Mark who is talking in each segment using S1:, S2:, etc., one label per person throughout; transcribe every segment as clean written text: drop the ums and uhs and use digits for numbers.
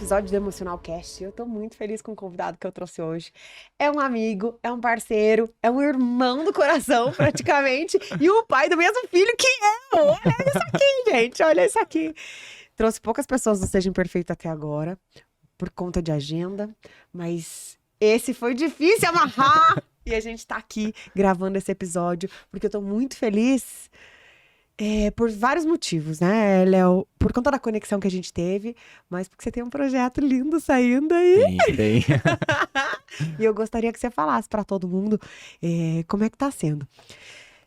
S1: episódio do Emocional Cast. Eu tô muito feliz com o convidado que eu trouxe hoje. É um amigo, é um parceiro, é um irmão do coração, praticamente, e o pai do mesmo filho que eu. Olha isso aqui, gente, olha isso aqui. Trouxe poucas pessoas do Seja Imperfeito até agora, por conta de agenda, mas esse foi difícil amarrar. E a gente tá aqui gravando esse episódio, porque eu tô muito feliz. Por vários motivos, né, Léo? Por conta da conexão que a gente teve, mas porque você tem um projeto lindo saindo aí.
S2: Tem.
S1: E eu gostaria que você falasse para todo mundo como é que tá sendo.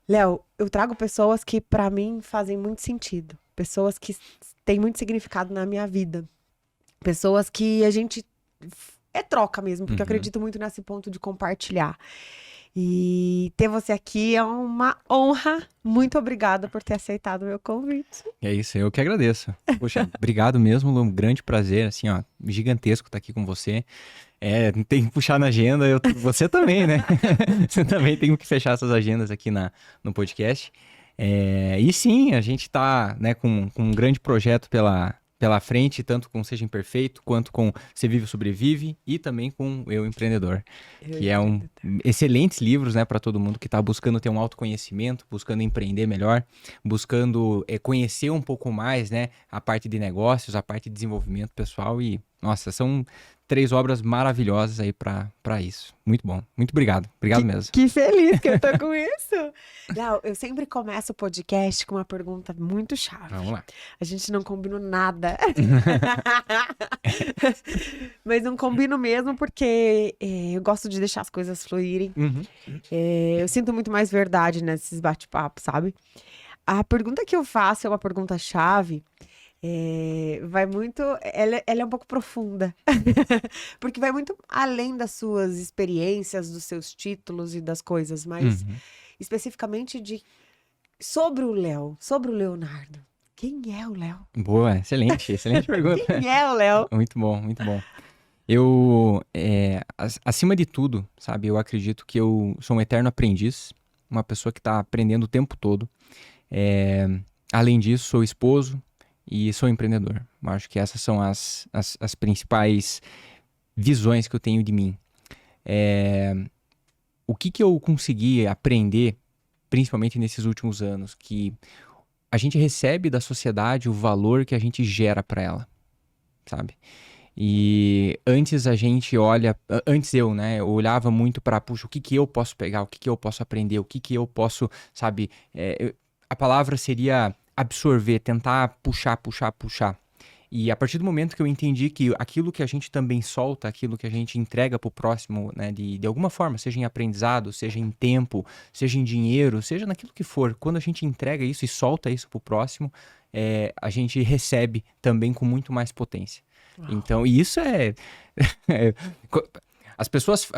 S1: Léo, eu trago pessoas que para mim fazem muito sentido. Pessoas que têm muito significado na minha vida. Pessoas que a gente troca mesmo, porque eu acredito muito nesse ponto de compartilhar. E ter você aqui é uma honra. Muito obrigada por ter aceitado o meu convite.
S2: É isso, eu que agradeço. Poxa, obrigado mesmo, Lu, um grande prazer, assim, ó, gigantesco estar aqui com você. Tem que puxar na agenda, você também, né? Você também tem que fechar essas agendas aqui no podcast. E sim, a gente tá, né, com um grande projeto pela frente, tanto com Seja Imperfeito, quanto com Você Vive ou Sobrevive, e também com Eu Empreendedor, que é excelentes livros, né, para todo mundo que está buscando ter um autoconhecimento, buscando empreender melhor, buscando conhecer um pouco mais, né, a parte de negócios, a parte de desenvolvimento pessoal e, nossa, são 3 obras maravilhosas aí para isso. Muito bom. Muito obrigado. Obrigado mesmo.
S1: Que feliz que eu tô com isso. Léo, eu sempre começo o podcast com uma pergunta muito chave.
S2: Vamos lá.
S1: A gente não combinou nada. Mas não combino mesmo porque eu gosto de deixar as coisas fluírem. Eu sinto muito mais verdade nesses bate-papos, sabe? A pergunta que eu faço é uma pergunta chave. Vai muito. Ela é um pouco profunda. Porque vai muito além das suas experiências, dos seus títulos e das coisas, mas especificamente sobre o Léo, sobre o Leonardo. Quem é o Léo?
S2: Boa, excelente pergunta.
S1: Quem é o Léo?
S2: Muito bom, muito bom. Acima de tudo, sabe, eu acredito que eu sou um eterno aprendiz, uma pessoa que está aprendendo o tempo todo. Além disso, sou esposo e sou empreendedor. Eu acho que essas são as principais visões que eu tenho de mim. O que eu consegui aprender, principalmente nesses últimos anos, que a gente recebe da sociedade o valor que a gente gera para ela, sabe? E antes eu olhava muito para, puxa, o que eu posso pegar, o que eu posso aprender, o que eu posso, sabe? A palavra seria absorver, tentar puxar. E a partir do momento que eu entendi que aquilo que a gente também solta, aquilo que a gente entrega pro próximo, né, de alguma forma, seja em aprendizado, seja em tempo, seja em dinheiro, seja naquilo que for, quando a gente entrega isso e solta isso pro próximo, a gente recebe também com muito mais potência. Uau. Então, e isso as pessoas,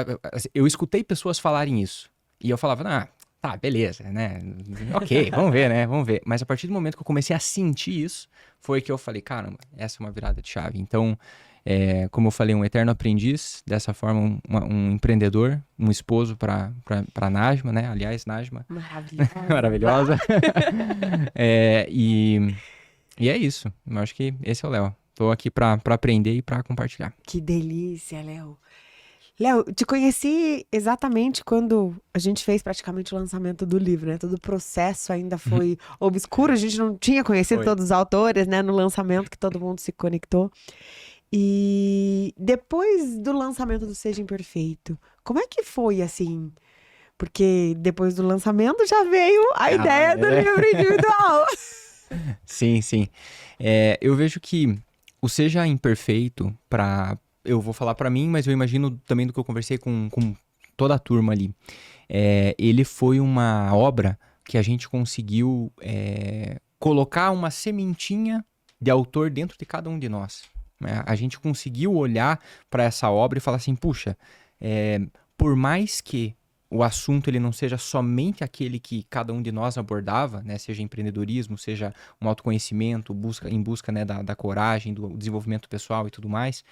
S2: eu escutei pessoas falarem isso, e eu falava, tá, beleza, né? Ok, vamos ver, né? Vamos ver. Mas a partir do momento que eu comecei a sentir isso, foi que eu falei, caramba, essa é uma virada de chave. Então, como eu falei, um eterno aprendiz, dessa forma, um empreendedor, um esposo para Najma, né? Aliás, Najma. Maravilhosa. E é isso. Eu acho que esse é o Léo. Tô aqui para aprender e para compartilhar.
S1: Que delícia, Léo. Léo, te conheci exatamente quando a gente fez praticamente o lançamento do livro, né? Todo o processo ainda foi obscuro, a gente não tinha conhecido todos os autores, né? No lançamento que todo mundo se conectou. E depois do lançamento do Seja Imperfeito, como é que foi, assim? Porque depois do lançamento já veio a ideia do livro individual.
S2: Sim. Eu vejo que o Seja Imperfeito, eu vou falar para mim, mas eu imagino também do que eu conversei com toda a turma ali. Ele foi uma obra que a gente conseguiu colocar uma sementinha de autor dentro de cada um de nós. Né? A gente conseguiu olhar para essa obra e falar assim, puxa, por mais que o assunto ele não seja somente aquele que cada um de nós abordava, né? Seja empreendedorismo, seja um autoconhecimento, em busca né, da coragem, do desenvolvimento pessoal e tudo mais.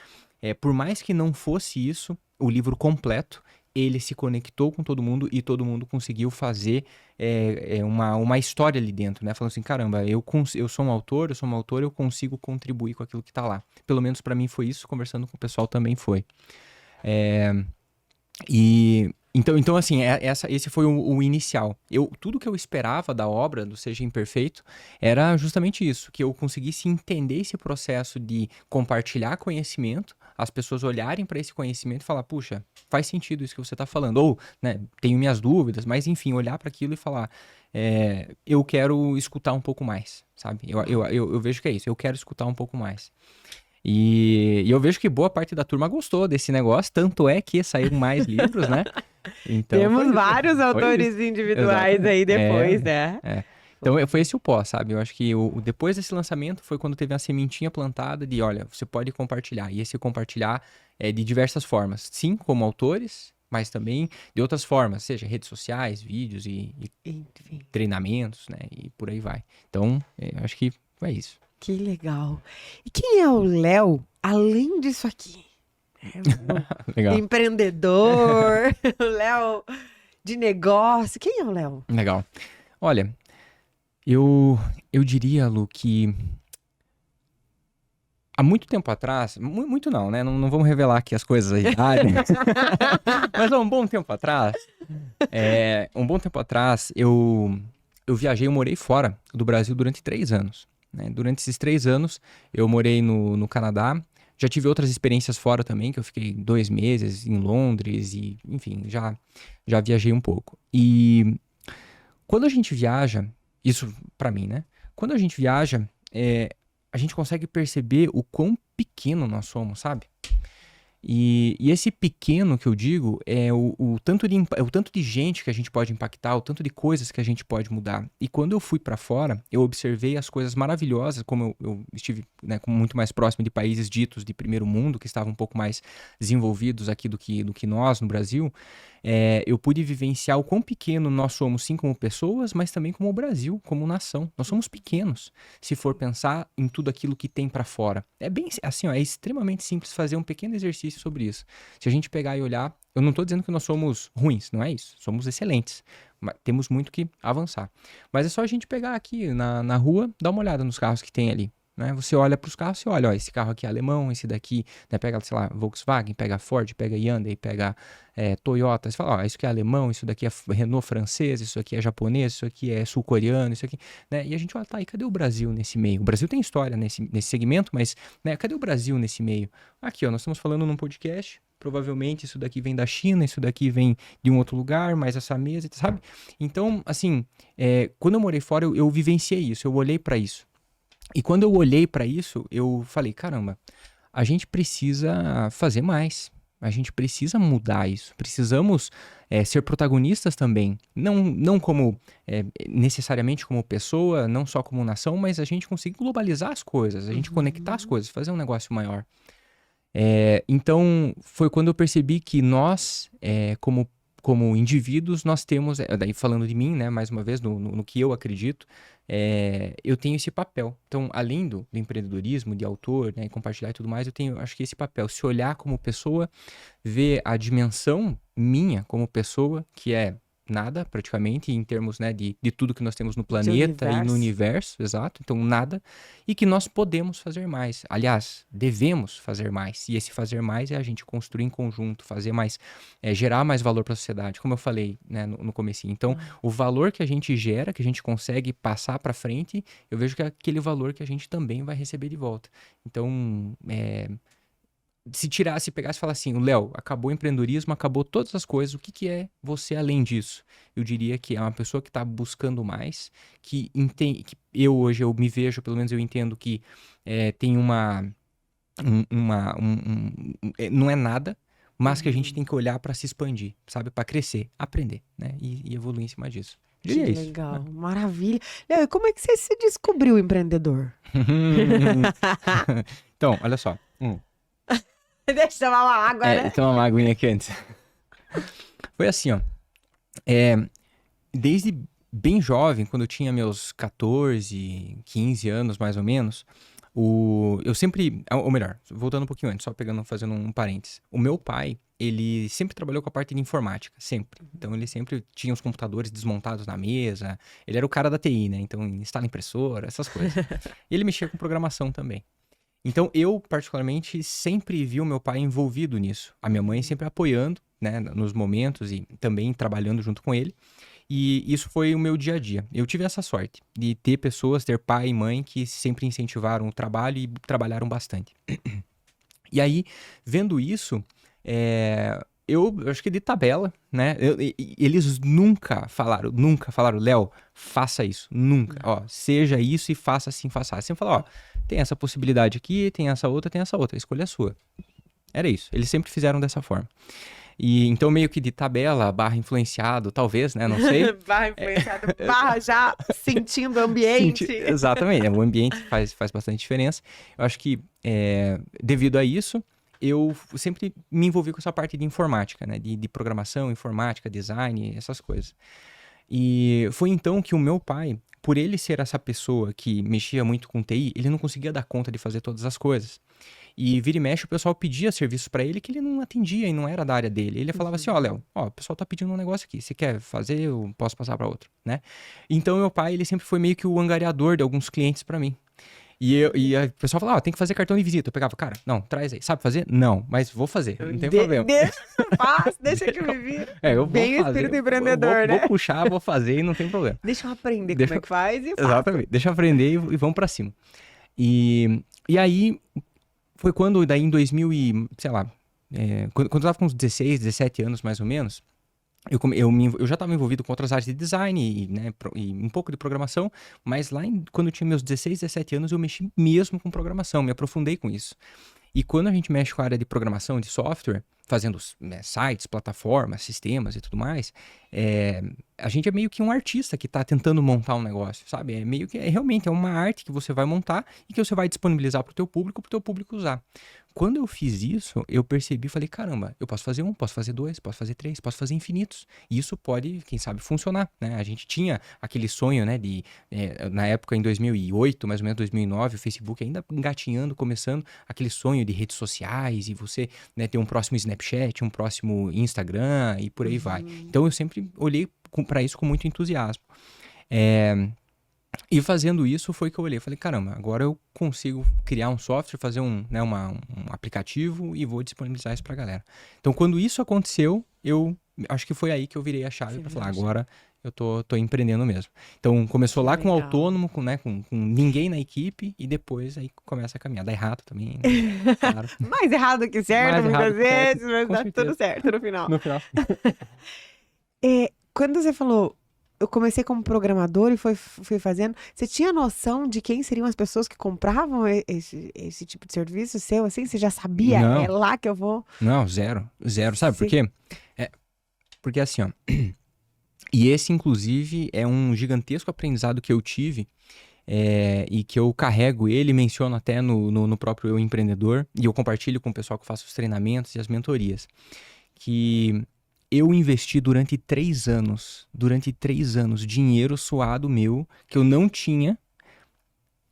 S2: Por mais que não fosse isso, o livro completo, ele se conectou com todo mundo e todo mundo conseguiu fazer uma história ali dentro, né? Falando assim, caramba, eu sou um autor, eu consigo contribuir com aquilo que tá lá. Pelo menos para mim foi isso, conversando com o pessoal também foi. Então assim, esse foi o inicial. Tudo que eu esperava da obra, do Seja Imperfeito, era justamente isso, que eu conseguisse entender esse processo de compartilhar conhecimento, as pessoas olharem para esse conhecimento e falar, puxa, faz sentido isso que você está falando, ou, né, tenho minhas dúvidas, mas enfim, olhar para aquilo e falar, eu quero escutar um pouco mais, sabe? Eu vejo que é isso, eu quero escutar um pouco mais. E eu vejo que boa parte da turma gostou desse negócio, tanto é que saíram mais livros, né? Então,
S1: Temos vários autores
S2: isso.
S1: individuais
S2: Exatamente.
S1: aí depois, né?
S2: Então foi esse o pós, sabe? Eu acho que depois desse lançamento foi quando teve a sementinha plantada de, olha, você pode compartilhar. E esse compartilhar é de diversas formas. Sim, como autores, mas também de outras formas, seja redes sociais, vídeos e
S1: Enfim.
S2: treinamentos, né? E por aí vai. Então, acho que é isso.
S1: Que legal. E quem é o Léo, além disso aqui?
S2: Legal.
S1: Empreendedor, o Léo de negócio. Quem é o Léo?
S2: Legal. Olha, eu diria, Lu, que há muito tempo atrás, muito não, né? Não vamos revelar aqui as coisas aí, mas há um bom tempo atrás, eu viajei, eu morei fora do Brasil durante 3 anos. Né? Durante esses 3 anos, eu morei no Canadá. Já tive outras experiências fora também, que eu fiquei 2 meses em Londres e, enfim, já viajei um pouco. E quando a gente viaja, isso pra mim, né? Quando a gente viaja, a gente consegue perceber o quão pequeno nós somos, sabe? E esse pequeno que eu digo é o tanto de gente que a gente pode impactar, o tanto de coisas que a gente pode mudar. E quando eu fui para fora, eu observei as coisas maravilhosas, como eu estive, né, muito mais próximo de países ditos de primeiro mundo, que estavam um pouco mais desenvolvidos aqui do que nós no Brasil. Eu pude vivenciar o quão pequeno nós somos, sim, como pessoas, mas também como o Brasil, como nação. Nós somos pequenos, se for pensar em tudo aquilo que tem para fora. É bem assim, ó, é extremamente simples fazer um pequeno exercício sobre isso. Se a gente pegar e olhar, eu não estou dizendo que nós somos ruins, não é isso. Somos excelentes, mas temos muito que avançar. Mas é só a gente pegar aqui na rua, dar uma olhada nos carros que tem ali. Né? Você olha para os carros, você olha, ó, esse carro aqui é alemão, esse daqui, né, pega, sei lá, Volkswagen, pega Ford, pega Hyundai, pega Toyota, você fala, ó, isso aqui é alemão, isso daqui é Renault francês, isso aqui é japonês, isso aqui é sul-coreano, isso aqui, né, e a gente olha, tá, e cadê o Brasil nesse meio? O Brasil tem história nesse segmento, mas, né, cadê o Brasil nesse meio? Aqui, ó, nós estamos falando num podcast, provavelmente isso daqui vem da China, isso daqui vem de um outro lugar, mas essa mesa, sabe? Então, assim, quando eu morei fora, eu vivenciei isso, eu olhei para isso. E quando eu olhei para isso, eu falei, caramba, a gente precisa fazer mais. A gente precisa mudar isso. Precisamos ser protagonistas também. Não como necessariamente como pessoa, não só como nação, mas a gente conseguir globalizar as coisas, a gente conectar as coisas, fazer um negócio maior. Então, foi quando eu percebi que nós, como indivíduos, nós temos, daí falando de mim, né, mais uma vez, no que eu acredito, eu tenho esse papel. Então, além do empreendedorismo, de autor, né, compartilhar e tudo mais, eu tenho, acho que esse papel, se olhar como pessoa, ver a dimensão minha como pessoa, que é nada, praticamente, em termos, né, de tudo que nós temos no planeta e no universo, exato, então nada, e que nós podemos fazer mais. Aliás, devemos fazer mais, e esse fazer mais é a gente construir em conjunto, fazer mais, gerar mais valor para a sociedade, como eu falei, né, no comecinho. Então, o valor que a gente gera, que a gente consegue passar para frente, eu vejo que é aquele valor que a gente também vai receber de volta. Então, se pegasse e falasse assim, Léo, acabou o empreendedorismo, acabou todas as coisas, o que é você além disso? Eu diria que é uma pessoa que está buscando mais, que entende, que hoje eu me vejo, pelo menos eu entendo que tem não é nada, mas que a gente tem que olhar para se expandir, sabe? Para crescer, aprender, né? E evoluir em cima disso.
S1: Que legal, né? Maravilha. Léo, e como é que você se descobriu empreendedor?
S2: Então, olha só.
S1: Deixa eu tomar uma água, né?
S2: Tomar uma aguinha aqui antes. Foi assim, ó. Desde bem jovem, quando eu tinha meus 14, 15 anos, mais ou menos, Eu sempre, ou melhor, voltando um pouquinho antes, fazendo um parênteses. O meu pai, ele sempre trabalhou com a parte de informática, sempre. Então ele sempre tinha os computadores desmontados na mesa. Ele era o cara da TI, né? Então instala impressora, essas coisas. E ele mexia com programação também. Então eu, particularmente, sempre vi o meu pai envolvido nisso. A minha mãe sempre apoiando, né, nos momentos e também trabalhando junto com ele. E isso foi o meu dia a dia. Eu tive essa sorte de ter pessoas, ter pai e mãe que sempre incentivaram o trabalho e trabalharam bastante. E aí, vendo isso, eu acho que de tabela, né? Eles nunca falaram, Léo, faça isso, nunca. Ó, seja isso e faça assim, faça assim. Sempre falaram, ó, tem essa possibilidade aqui, tem essa outra, escolha a sua. Era isso, eles sempre fizeram dessa forma. E então meio que de tabela, barra influenciado, talvez, né? Não sei.
S1: Barra influenciado, barra já sentindo o ambiente.
S2: Exatamente, o ambiente faz bastante diferença. Eu acho que devido a isso, eu sempre me envolvi com essa parte de informática, né? De programação, informática, design, essas coisas. E foi então que o meu pai, por ele ser essa pessoa que mexia muito com TI, ele não conseguia dar conta de fazer todas as coisas. E vira e mexe, o pessoal pedia serviços pra ele que ele não atendia e não era da área dele. Ele falava assim, ó, Léo, ó, o pessoal tá pedindo um negócio aqui, você quer fazer, eu posso passar pra outro, né? Então, meu pai, ele sempre foi meio que o angariador de alguns clientes pra mim. E o pessoal falava, ó, tem que fazer cartão de visita. Eu pegava, cara, não, traz aí. Sabe fazer? Não, mas vou fazer, não tem problema.
S1: Deixa que eu me vire.
S2: Eu
S1: Bem
S2: vou fazer.
S1: Espírito empreendedor, né?
S2: Vou puxar, vou fazer e não tem problema.
S1: Deixa eu aprender como é que faz e faço.
S2: Exatamente, deixa eu aprender e vamos pra cima. E aí... Foi quando, daí em 2000 e, sei lá, quando eu tava com uns 16, 17 anos mais ou menos, eu já estava envolvido com outras áreas de design e um pouco de programação, mas quando eu tinha meus 16, 17 anos, eu mexi mesmo com programação, me aprofundei com isso. E quando a gente mexe com a área de programação, de software, fazendo sites, plataformas, sistemas e tudo mais, a gente é meio que um artista que está tentando montar um negócio, sabe? É meio que, realmente, é uma arte que você vai montar e que você vai disponibilizar para o teu público usar. Quando eu fiz isso, eu percebi, falei, caramba, eu posso fazer um, posso fazer dois, posso fazer três, posso fazer infinitos. E isso pode, quem sabe, funcionar, né? A gente tinha aquele sonho, né, na época, em 2008, mais ou menos 2009, o Facebook ainda engatinhando, começando aquele sonho de redes sociais e você, né, ter um próximo Snapchat, um próximo Instagram e por aí vai. Então, eu sempre olhei para isso com muito entusiasmo. E fazendo isso foi que eu olhei, falei, caramba, agora eu consigo criar um software, fazer um aplicativo e vou disponibilizar isso pra galera. Então, quando isso aconteceu, eu acho que foi aí que eu virei a chave para falar, agora eu tô empreendendo mesmo. Então, começou lá com autônomo, com ninguém na equipe e depois aí começa a caminhar. Dá errado também, né? Claro.
S1: Mais errado que certo, muitas vezes, mas dá tudo certo no final.
S2: No final.
S1: Quando você falou, eu comecei como programador e fui fazendo, você tinha noção de quem seriam as pessoas que compravam esse tipo de serviço seu, assim? Você já sabia?
S2: Não.
S1: É lá que eu vou?
S2: Não, zero. Sabe por quê? Porque assim, ó... E esse, inclusive, é um gigantesco aprendizado que eu tive e que eu carrego ele, menciono até no próprio Eu Empreendedor, e eu compartilho com o pessoal que eu faço os treinamentos e as mentorias, que eu investi durante 3 anos, dinheiro suado meu, que eu não tinha,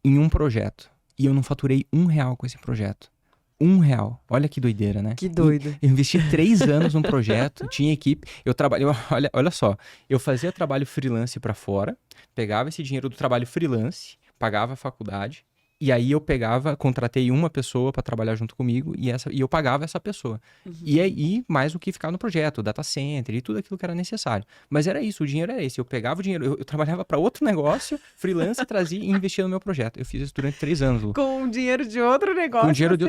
S2: em um projeto. E eu não faturei R$1 com esse projeto. R$1. Olha que doideira, né?
S1: Que doido.
S2: Eu investi 3 anos num projeto, tinha equipe, eu trabalhei, olha só, eu fazia trabalho freelance pra fora, pegava esse dinheiro do trabalho freelance, pagava a faculdade, e aí eu contratei uma pessoa pra trabalhar junto comigo e eu pagava essa pessoa. E aí, mais o que ficava no projeto, data center e tudo aquilo que era necessário. Mas era isso, o dinheiro era esse, eu pegava o dinheiro, eu trabalhava pra outro negócio, freelance, trazia e investia no meu projeto. Eu fiz isso durante 3 anos, Lu.
S1: Com o dinheiro de outro negócio.
S2: Com o dinheiro de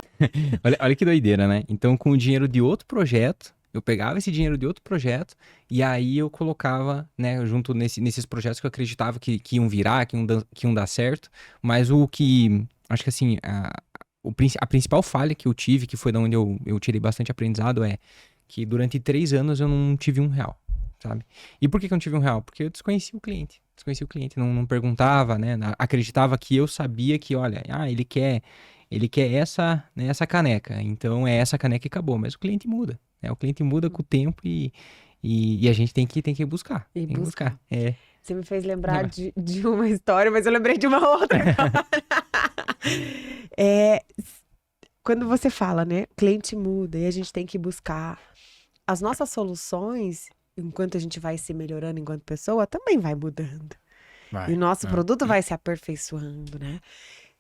S2: olha que doideira, né? Então, com o dinheiro de outro projeto, eu pegava esse dinheiro de outro projeto e aí eu colocava, né, junto nesses projetos que eu acreditava que iam virar, que iam dar certo. Mas o que, acho que assim, a principal falha que eu tive, que foi da onde eu tirei bastante aprendizado, é que durante 3 anos eu não tive R$1, sabe? E por que eu não tive R$1? Porque eu desconhecia o cliente, não perguntava, né? Acreditava que eu sabia que, olha, ele quer essa, né, essa caneca, então é essa caneca e acabou. Mas o cliente muda, né? O cliente muda com o tempo e a gente tem que buscar. Tem que buscar.
S1: Você me fez lembrar de uma história, mas eu lembrei de uma outra. É, quando você fala, né, cliente muda e a gente tem que buscar as nossas soluções, enquanto a gente vai se melhorando enquanto pessoa, também vai mudando. E o
S2: Vai.
S1: nosso
S2: É.
S1: produto vai se aperfeiçoando, né?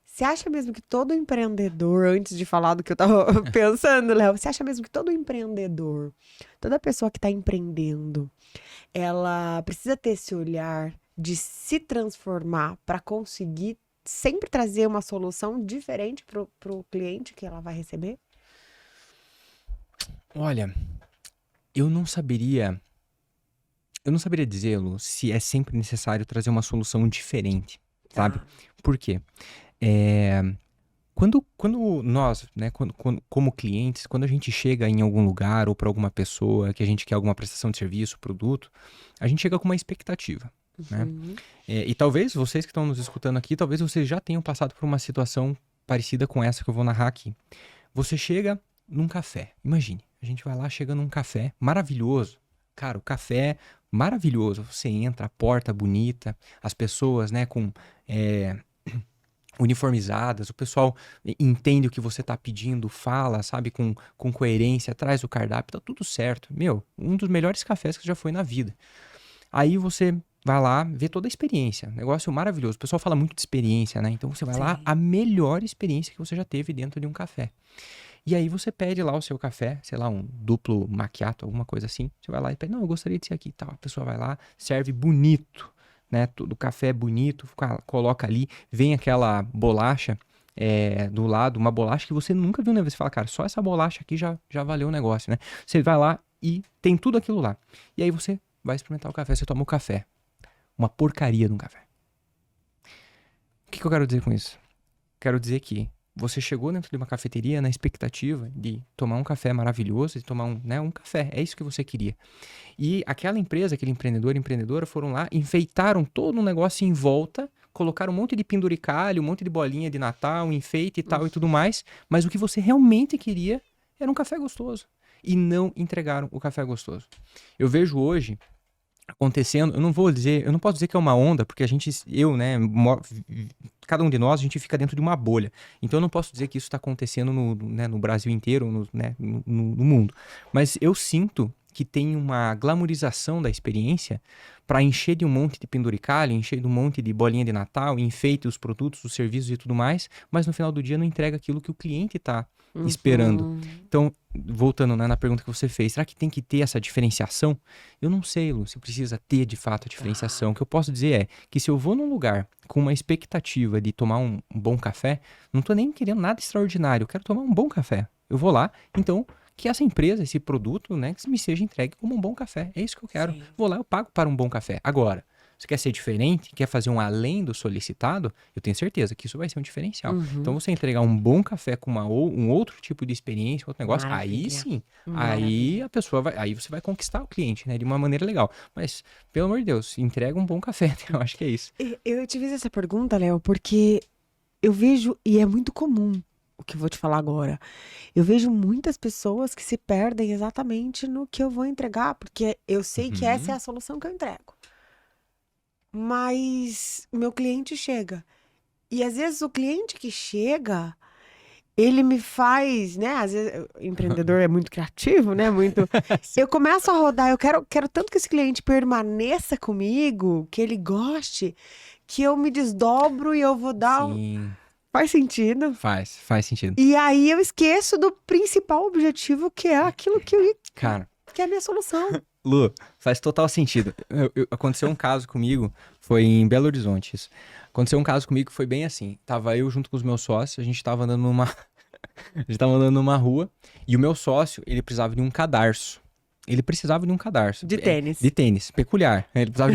S1: Você acha mesmo que todo empreendedor, antes de falar do que eu tava pensando, Léo, você acha mesmo que todo empreendedor, toda pessoa que está empreendendo, ela precisa ter esse olhar de se transformar para conseguir sempre trazer uma solução diferente pro cliente que ela vai receber?
S2: Olha, eu não saberia dizer, Lu, se é sempre necessário trazer uma solução diferente, sabe?
S1: Tá.
S2: Por quê? É, quando nós, né, como clientes, quando a gente chega em algum lugar ou para alguma pessoa que a gente quer alguma prestação de serviço, produto, a gente chega com uma expectativa, né?
S1: Uhum.
S2: E talvez vocês que estão nos escutando aqui, talvez vocês já tenham passado por uma situação parecida com essa que eu vou narrar aqui. Você chega num café, imagine, a gente vai lá, chega num café maravilhoso. Cara, o café maravilhoso. Você entra, a porta bonita, as pessoas, né, com uniformizadas, o pessoal entende o que você tá pedindo, fala, sabe, com coerência, traz o cardápio, tá tudo certo. Meu, um dos melhores cafés que já foi na vida. Aí você vai lá, vê toda a experiência, negócio maravilhoso. O pessoal fala muito de experiência, né? Então você vai lá,
S1: Sim.
S2: a melhor experiência que você já teve dentro de um café. E aí você pede lá o seu café, sei lá, um duplo macchiato, alguma coisa assim. Você vai lá e pede, não, eu gostaria de ser aqui e tal. A pessoa vai lá, serve bonito, né? Todo o café é bonito, coloca ali, vem aquela bolacha do lado, uma bolacha que você nunca viu, né? Você fala, cara, só essa bolacha aqui já valeu o negócio, né? Você vai lá e tem tudo aquilo lá. E aí você vai experimentar o café, você toma o café. Uma porcaria de um café. O que eu quero dizer com isso? Quero dizer que você chegou dentro de uma cafeteria na expectativa de tomar um café maravilhoso, de tomar um café. É isso que você queria. E aquela empresa, aquele empreendedor, empreendedora foram lá, enfeitaram todo um negócio em volta, colocaram um monte de penduricalho, um monte de bolinha de Natal, enfeite e tal e tudo mais. Mas o que você realmente queria era um café gostoso. E não entregaram o café gostoso. Eu vejo hoje acontecendo, eu não posso dizer que é uma onda, porque cada um de nós, a gente fica dentro de uma bolha. Então eu não posso dizer que isso está acontecendo no Brasil inteiro, no mundo. Mas eu sinto que tem uma glamorização da experiência para encher de um monte de penduricalho, encher de um monte de bolinha de Natal, enfeite os produtos, os serviços e tudo mais, mas no final do dia não entrega aquilo que o cliente está esperando. Então, voltando, né, na pergunta que você fez, será que tem que ter essa diferenciação? Eu não sei, Lu, se precisa ter de fato a diferenciação. O que eu posso dizer é que se eu vou num lugar com uma expectativa de tomar um bom café, não tô nem querendo nada extraordinário, eu quero tomar um bom café. Eu vou lá, então, que essa empresa, esse produto, né, que me seja entregue como um bom café. É isso que eu quero.
S1: Sim.
S2: Vou lá, eu pago para um bom café. Agora, você quer ser diferente, quer fazer um além do solicitado, eu tenho certeza que isso vai ser um diferencial. Então, você entregar um bom café com um outro tipo de experiência, outro negócio, aí
S1: Maravilha.
S2: sim, aí
S1: Maravilha.
S2: a pessoa aí você vai conquistar o cliente, né, de uma maneira legal. Mas, pelo amor de Deus, entrega um bom café, eu acho que é isso.
S1: Eu te fiz essa pergunta, Léo, porque eu vejo, e é muito comum o que eu vou te falar agora. Eu vejo muitas pessoas que se perdem exatamente no que eu vou entregar, porque eu sei que essa é a solução que eu entrego. Mas o meu cliente chega. E às vezes o cliente que chega, ele me faz, né? Às vezes o empreendedor é muito criativo, né? Muito. Eu começo a rodar, eu quero tanto que esse cliente permaneça comigo, que ele goste, que eu me desdobro e eu vou dar.
S2: Sim,
S1: Faz sentido?
S2: faz sentido.
S1: E aí eu esqueço do principal objetivo, que é aquilo
S2: Cara,
S1: que é a minha solução.
S2: Lu, faz total sentido. Aconteceu um caso comigo, foi em Belo Horizonte isso. Aconteceu um caso comigo que foi bem assim. Tava eu junto com os meus sócios, a gente tava andando numa rua, e o meu sócio, ele precisava de um cadarço. Ele precisava de um cadarço.
S1: De tênis.
S2: De tênis, peculiar. Ele precisava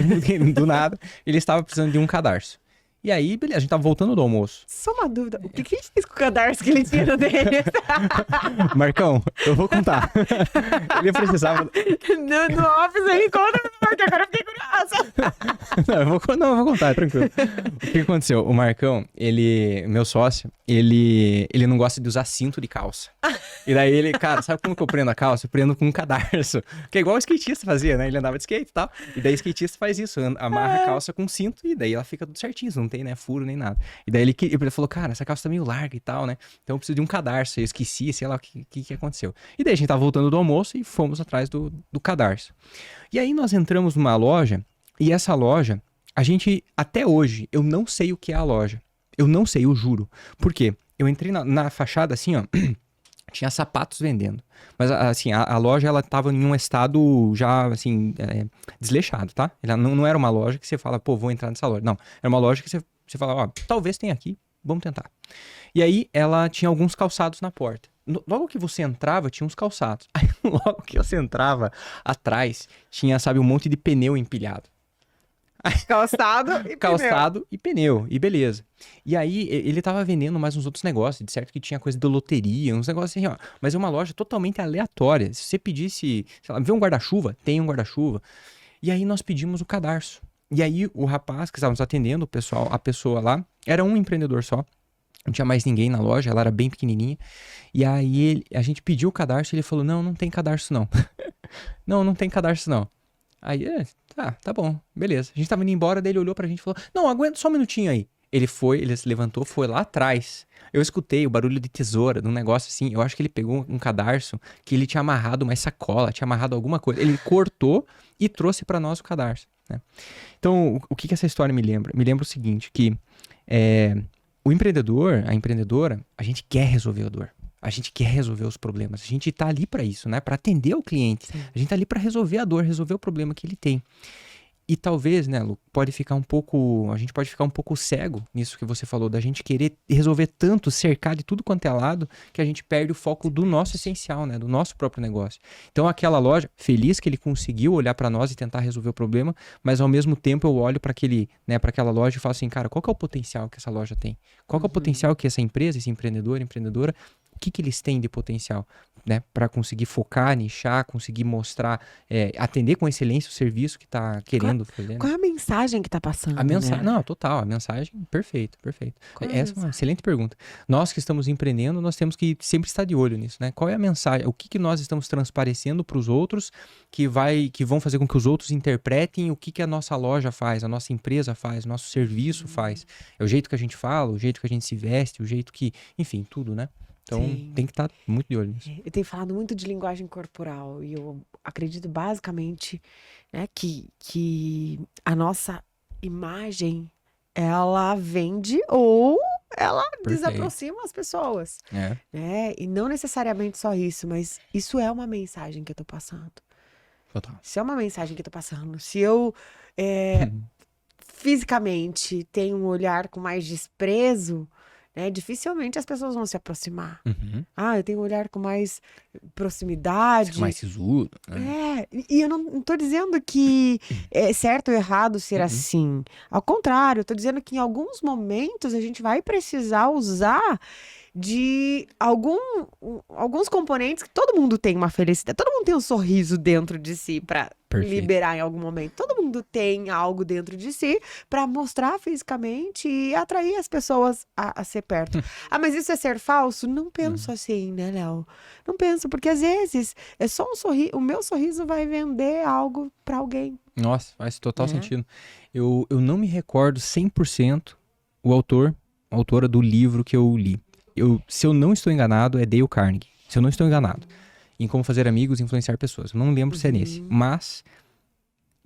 S2: do nada, ele estava precisando de um cadarço. E aí, beleza, a gente tava voltando do almoço.
S1: Só uma dúvida, o que ele fez com o cadarço que ele tinha no tênis?
S2: Marcão, eu vou contar. Ele precisava...
S1: No office aí, conta, porque agora eu fiquei curiosa.
S2: Não, eu vou contar, tranquilo. O que aconteceu? O Marcão, meu sócio, ele não gosta de usar cinto de calça. E daí ele, cara, sabe como que eu prendo a calça? Eu prendo com um cadarço. Que é igual o skatista fazia, né? Ele andava de skate e tal. E daí o skatista faz isso, amarra a calça com cinto e daí ela fica tudo certinho. Não tem, né, furo nem nada. E daí ele falou, cara, essa calça tá meio larga e tal, né? Então eu preciso de um cadarço. Eu esqueci, sei lá o que aconteceu. E daí a gente tava voltando do almoço e fomos atrás do cadarço. E aí nós entramos numa loja, e essa loja, a gente, até hoje, eu não sei o que é a loja. Eu não sei, eu juro. Por quê? Eu entrei na fachada assim, ó, tinha sapatos vendendo. Mas, assim, a loja, ela tava em um estado já, assim, desleixado, tá? Ela não era uma loja que você fala, pô, vou entrar nessa loja. Não, era uma loja que você fala, ó, talvez tenha aqui, vamos tentar. E aí, ela tinha alguns calçados na porta. Logo que você entrava, tinha uns calçados. Aí, logo que você entrava, atrás, tinha, sabe, um monte de pneu empilhado.
S1: Calçado
S2: E pneu, e beleza. E aí, ele tava vendendo mais uns outros negócios, de certo que tinha coisa de loteria, uns negócios assim, ó. Mas é uma loja totalmente aleatória. Se você pedisse, sei lá, vê um guarda-chuva, tem um guarda-chuva. E aí, nós pedimos o cadarço. E aí, o rapaz que estava nos atendendo, a pessoa lá, era um empreendedor só. Não tinha mais ninguém na loja, ela era bem pequenininha. E aí, a gente pediu o cadarço e ele falou, não tem cadarço não. não tem cadarço não. Aí, tá bom, beleza. A gente tava indo embora, daí ele olhou pra gente e falou, não, aguenta só um minutinho aí. Ele se levantou, foi lá atrás. Eu escutei o barulho de tesoura, de um negócio assim. Eu acho que ele pegou um cadarço que ele tinha amarrado uma sacola, tinha amarrado alguma coisa. Ele cortou e trouxe pra nós o cadarço, né? Então, o que essa história me lembra? Me lembra o seguinte, que o empreendedor, a empreendedora, a gente quer resolver a dor. A gente quer resolver os problemas. A gente tá ali para isso, né? Para atender o cliente. Sim. A gente tá ali para resolver a dor, resolver o problema que ele tem. E talvez, né, Lu, a gente pode ficar um pouco cego nisso que você falou, da gente querer resolver tanto, cercar de tudo quanto é lado, que a gente perde o foco do nosso essencial, né, do nosso próprio negócio. Então aquela loja, feliz que ele conseguiu olhar para nós e tentar resolver o problema, mas ao mesmo tempo eu olho para aquela loja e falo assim, cara, qual que é o potencial que essa loja tem? Qual que é o potencial que essa empresa, esse empreendedor, empreendedora, o que eles têm de potencial, né, para conseguir focar, nichar, conseguir mostrar, atender com excelência o serviço que está querendo fazer. Né?
S1: Qual é a mensagem que está passando?
S2: A mensagem, né? Não, total, a mensagem, perfeito. Essa é uma excelente pergunta. Nós que estamos empreendendo, nós temos que sempre estar de olho nisso, né? Qual é a mensagem? O que nós estamos transparecendo para os outros que vão fazer com que os outros interpretem o que a nossa loja faz, a nossa empresa faz, o nosso serviço faz. É o jeito que a gente fala, o jeito que a gente se veste, o jeito que, enfim, tudo, né? Então, tem que estar muito de olho nisso.
S1: Eu tenho falado muito de linguagem corporal e eu acredito basicamente, né, que a nossa imagem, ela vende ou ela desaproxima as pessoas. Né? E não necessariamente só isso, mas isso é uma mensagem que eu tô passando.
S2: Total.
S1: Isso é uma mensagem que eu tô passando. Se eu fisicamente tenho um olhar com mais desprezo, né, dificilmente as pessoas vão se aproximar. Eu tenho um olhar com mais proximidade.
S2: Fica mais sisudo. Né?
S1: E eu não tô dizendo que é certo ou errado ser assim. Ao contrário, eu tô dizendo que em alguns momentos a gente vai precisar usar de alguns componentes que todo mundo tem uma felicidade. Todo mundo tem um sorriso dentro de si para liberar em algum momento. Todo mundo tem algo dentro de si para mostrar fisicamente e atrair as pessoas a ser perto. Mas isso é ser falso? Não penso assim, né, Léo? Não penso, porque às vezes é só um sorriso. O meu sorriso vai vender algo para alguém.
S2: Nossa, faz total sentido. Eu não me recordo 100% a autora do livro que eu li. Se eu não estou enganado, é Dale Carnegie. Se eu não estou enganado. Em Como Fazer Amigos e Influenciar Pessoas. Eu não lembro se é nesse. Mas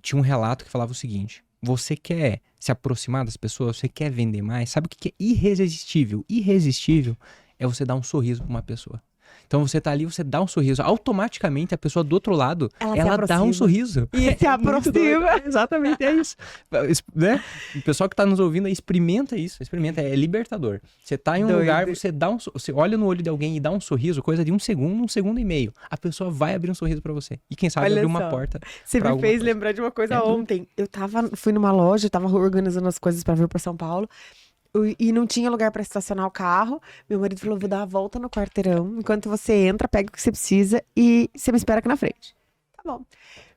S2: tinha um relato que falava o seguinte. Você quer se aproximar das pessoas? Você quer vender mais? Sabe o que é irresistível? Irresistível é você dar um sorriso para uma pessoa. Então você tá ali, você dá um sorriso. Automaticamente a pessoa do outro lado, ela dá um sorriso.
S1: E se aproxima.
S2: Exatamente, é isso. Né? O pessoal que tá nos ouvindo, experimenta isso. É libertador. Você tá em um lugar, você olha no olho de alguém e dá um sorriso, coisa de um segundo e meio. A pessoa vai abrir um sorriso pra você. E quem sabe abrir uma porta.
S1: Você me fez lembrar de uma coisa ontem. Eu fui numa loja, tava organizando as coisas pra vir pra São Paulo. E não tinha lugar para estacionar o carro. Meu marido falou, vou dar a volta no quarteirão. Enquanto você entra, pega o que você precisa e você me espera aqui na frente. Tá bom.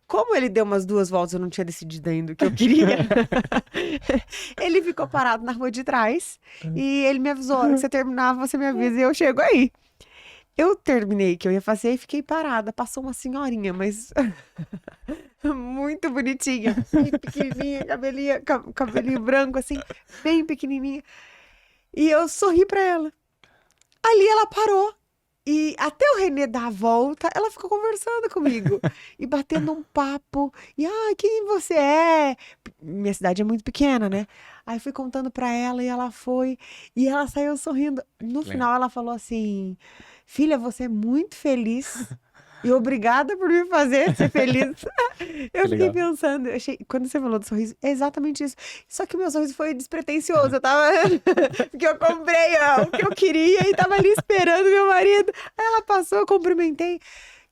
S1: Como ele deu umas 2 voltas, eu não tinha decidido ainda o que eu queria. Ele ficou parado na rua de trás. E ele me avisou, a hora que você terminar, você me avisa e eu chego aí. Eu terminei que eu ia fazer e fiquei parada. Passou uma senhorinha, mas muito bonitinha, bem pequenininha, cabelinho branco, assim, bem pequenininha. E eu sorri pra ela. Ali ela parou. E até o Renê dar a volta, ela ficou conversando comigo e batendo um papo. E, quem você é? Minha cidade é muito pequena, né? Aí fui contando pra ela e ela foi. E ela saiu sorrindo. No final, ela falou assim: Filha, você é muito feliz. E obrigada por me fazer ser feliz. Eu
S2: Que
S1: fiquei
S2: legal.
S1: pensando, quando você falou do sorriso, é exatamente isso. Só que o meu sorriso foi despretensioso. Eu tava. Porque eu comprei o que eu queria e tava ali esperando meu marido. Aí ela passou, eu cumprimentei.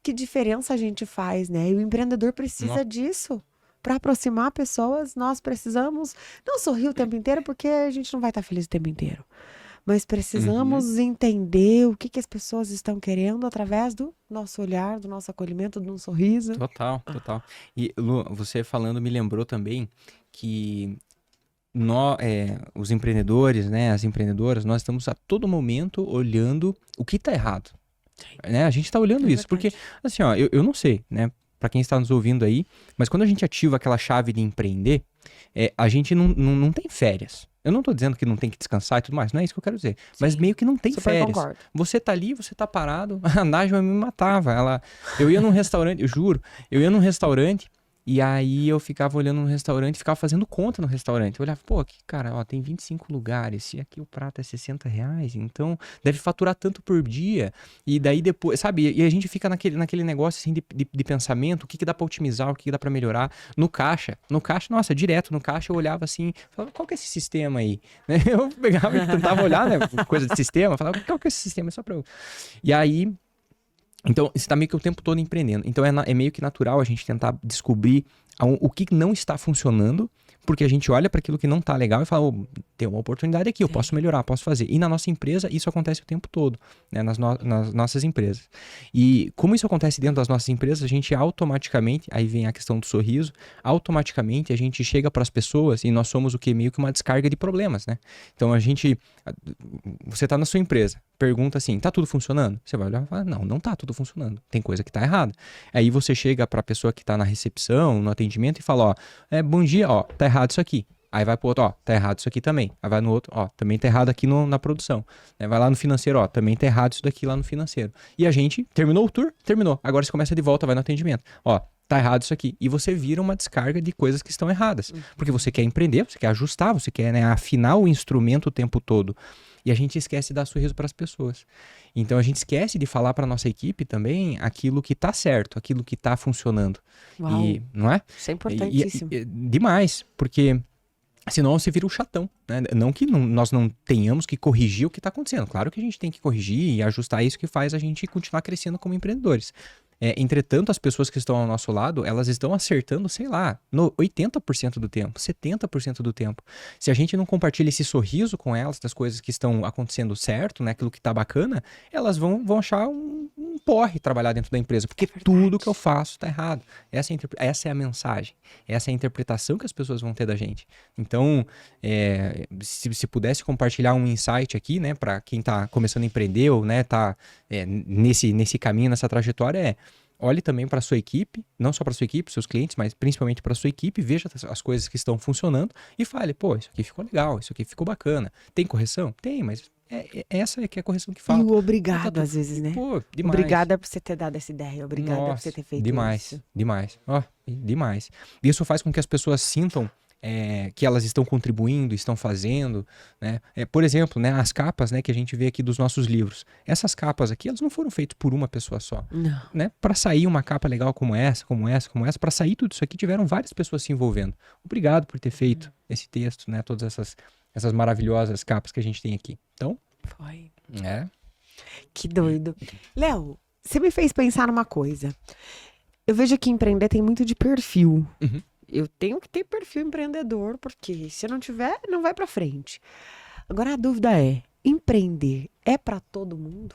S1: Que diferença a gente faz, né? E o empreendedor precisa
S2: Nossa.
S1: disso. Para aproximar pessoas, nós precisamos não sorrir o tempo inteiro, porque a gente não vai estar feliz o tempo inteiro. Mas
S2: Uhum.
S1: precisamos entender o que que as pessoas estão querendo através do nosso olhar, do nosso acolhimento, de um sorriso.
S2: Total, total. E, Lu, você falando me lembrou também que os empreendedores, né, as empreendedoras, nós estamos a todo momento olhando o que está errado, né? A gente está olhando
S1: É
S2: isso, porque,
S1: verdade.
S2: assim, ó, eu não sei, né, para quem está nos ouvindo aí, mas quando a gente ativa aquela chave de empreender, a gente não tem férias. Eu não tô dizendo que não tem que descansar e tudo mais, não é isso que eu quero dizer. Mas
S1: Sim,
S2: meio que não tem
S1: super
S2: férias.
S1: concordo.
S2: Você tá ali, você tá parado. A Najma me matava. Eu ia num restaurante, eu juro, eu ia num restaurante e aí eu ficava olhando no restaurante, ficava fazendo conta no restaurante. Eu olhava, pô, aqui, cara, ó, tem 25 lugares, e aqui o prato é R$ 60, então deve faturar tanto por dia. E daí depois, sabe? E a gente fica naquele negócio assim de pensamento, o que que dá pra otimizar, o que que dá pra melhorar. No caixa, nossa, direto no caixa eu olhava assim, falava, qual que é esse sistema aí? Né? Eu pegava e tentava olhar, né? Coisa de sistema, falava, qual que é esse sistema? Só pra eu. E aí. Então, você está meio que o tempo todo empreendendo. Então, é meio que natural a gente tentar descobrir o que não está funcionando, porque a gente olha para aquilo que não está legal e fala, oh, tem uma oportunidade aqui, eu
S1: Sim.
S2: posso melhorar, posso fazer. E na nossa empresa, isso acontece o tempo todo, né, nas nossas empresas. E como isso acontece dentro das nossas empresas, a gente automaticamente, aí vem a questão do sorriso, automaticamente a gente chega para as pessoas e nós somos o que? Meio que uma descarga de problemas, né? Então, você está na sua empresa, pergunta assim, tá tudo funcionando? Você vai olhar e falar, não tá tudo funcionando, tem coisa que tá errada. Aí você chega pra pessoa que tá na recepção, no atendimento e fala, ó, bom dia, ó, tá errado isso aqui. Aí vai pro outro, ó, tá errado isso aqui também. Aí vai no outro, ó, também tá errado aqui na produção. Aí vai lá no financeiro, ó, também tá errado isso daqui lá no financeiro. E a gente, terminou o tour? Terminou. Agora você começa de volta, vai no atendimento. Ó, tá errado isso aqui. E você vira uma descarga de coisas que estão erradas. Porque você quer empreender, você quer ajustar, você quer, né, afinar o instrumento o tempo todo. E a gente esquece de dar sorriso para as pessoas. Então a gente esquece de falar para nossa equipe também aquilo que tá certo, aquilo que tá funcionando.
S1: Uau,
S2: E, não é?
S1: isso é
S2: E,
S1: importantíssimo.
S2: demais, porque senão você vira um chatão, né? Não que nós não tenhamos que corrigir o que está acontecendo. Claro que a gente tem que corrigir e ajustar isso que faz a gente continuar crescendo como empreendedores. Entretanto, as pessoas que estão ao nosso lado, elas estão acertando, sei lá, no 80% do tempo, 70% do tempo. Se a gente não compartilha esse sorriso com elas, das coisas que estão acontecendo certo, né, aquilo que tá bacana, elas vão achar um porre trabalhar dentro da empresa, porque tudo que eu faço tá errado. Essa é a mensagem, essa é a interpretação que as pessoas vão ter da gente. Então, se pudesse compartilhar um insight aqui, né, para quem tá começando a empreender ou, né, tá nesse caminho, nessa trajetória, olhe também para a sua equipe, não só para a sua equipe, seus clientes, mas principalmente para a sua equipe, veja as coisas que estão funcionando e fale, pô, isso aqui ficou legal, isso aqui ficou bacana. Tem correção? Tem, mas essa é que é a correção que
S1: E o
S2: falta.
S1: obrigado, às vezes,
S2: E,
S1: né?
S2: pô, demais.
S1: Obrigada por você ter dado essa ideia. Obrigada por você
S2: Nossa,
S1: ter feito
S2: demais,
S1: isso.
S2: demais. Ó, demais. Isso faz com que as pessoas sintam que elas estão contribuindo, estão fazendo, né? Por exemplo, né, as capas, né, que a gente vê aqui dos nossos livros. Essas capas aqui, elas não foram feitas por uma pessoa só,
S1: Não.
S2: né? Para sair uma capa legal como essa, para sair tudo isso aqui, tiveram várias pessoas se envolvendo. Obrigado por ter feito esse texto, né? Todas essas maravilhosas capas que a gente tem aqui. Então,
S1: Foi.
S2: é.
S1: Que doido. Léo, você me fez pensar numa coisa. Eu vejo que empreender tem muito de perfil.
S2: Uhum.
S1: Eu tenho que ter perfil empreendedor, porque se eu não tiver, não vai pra frente. Agora a dúvida é: empreender é pra todo mundo?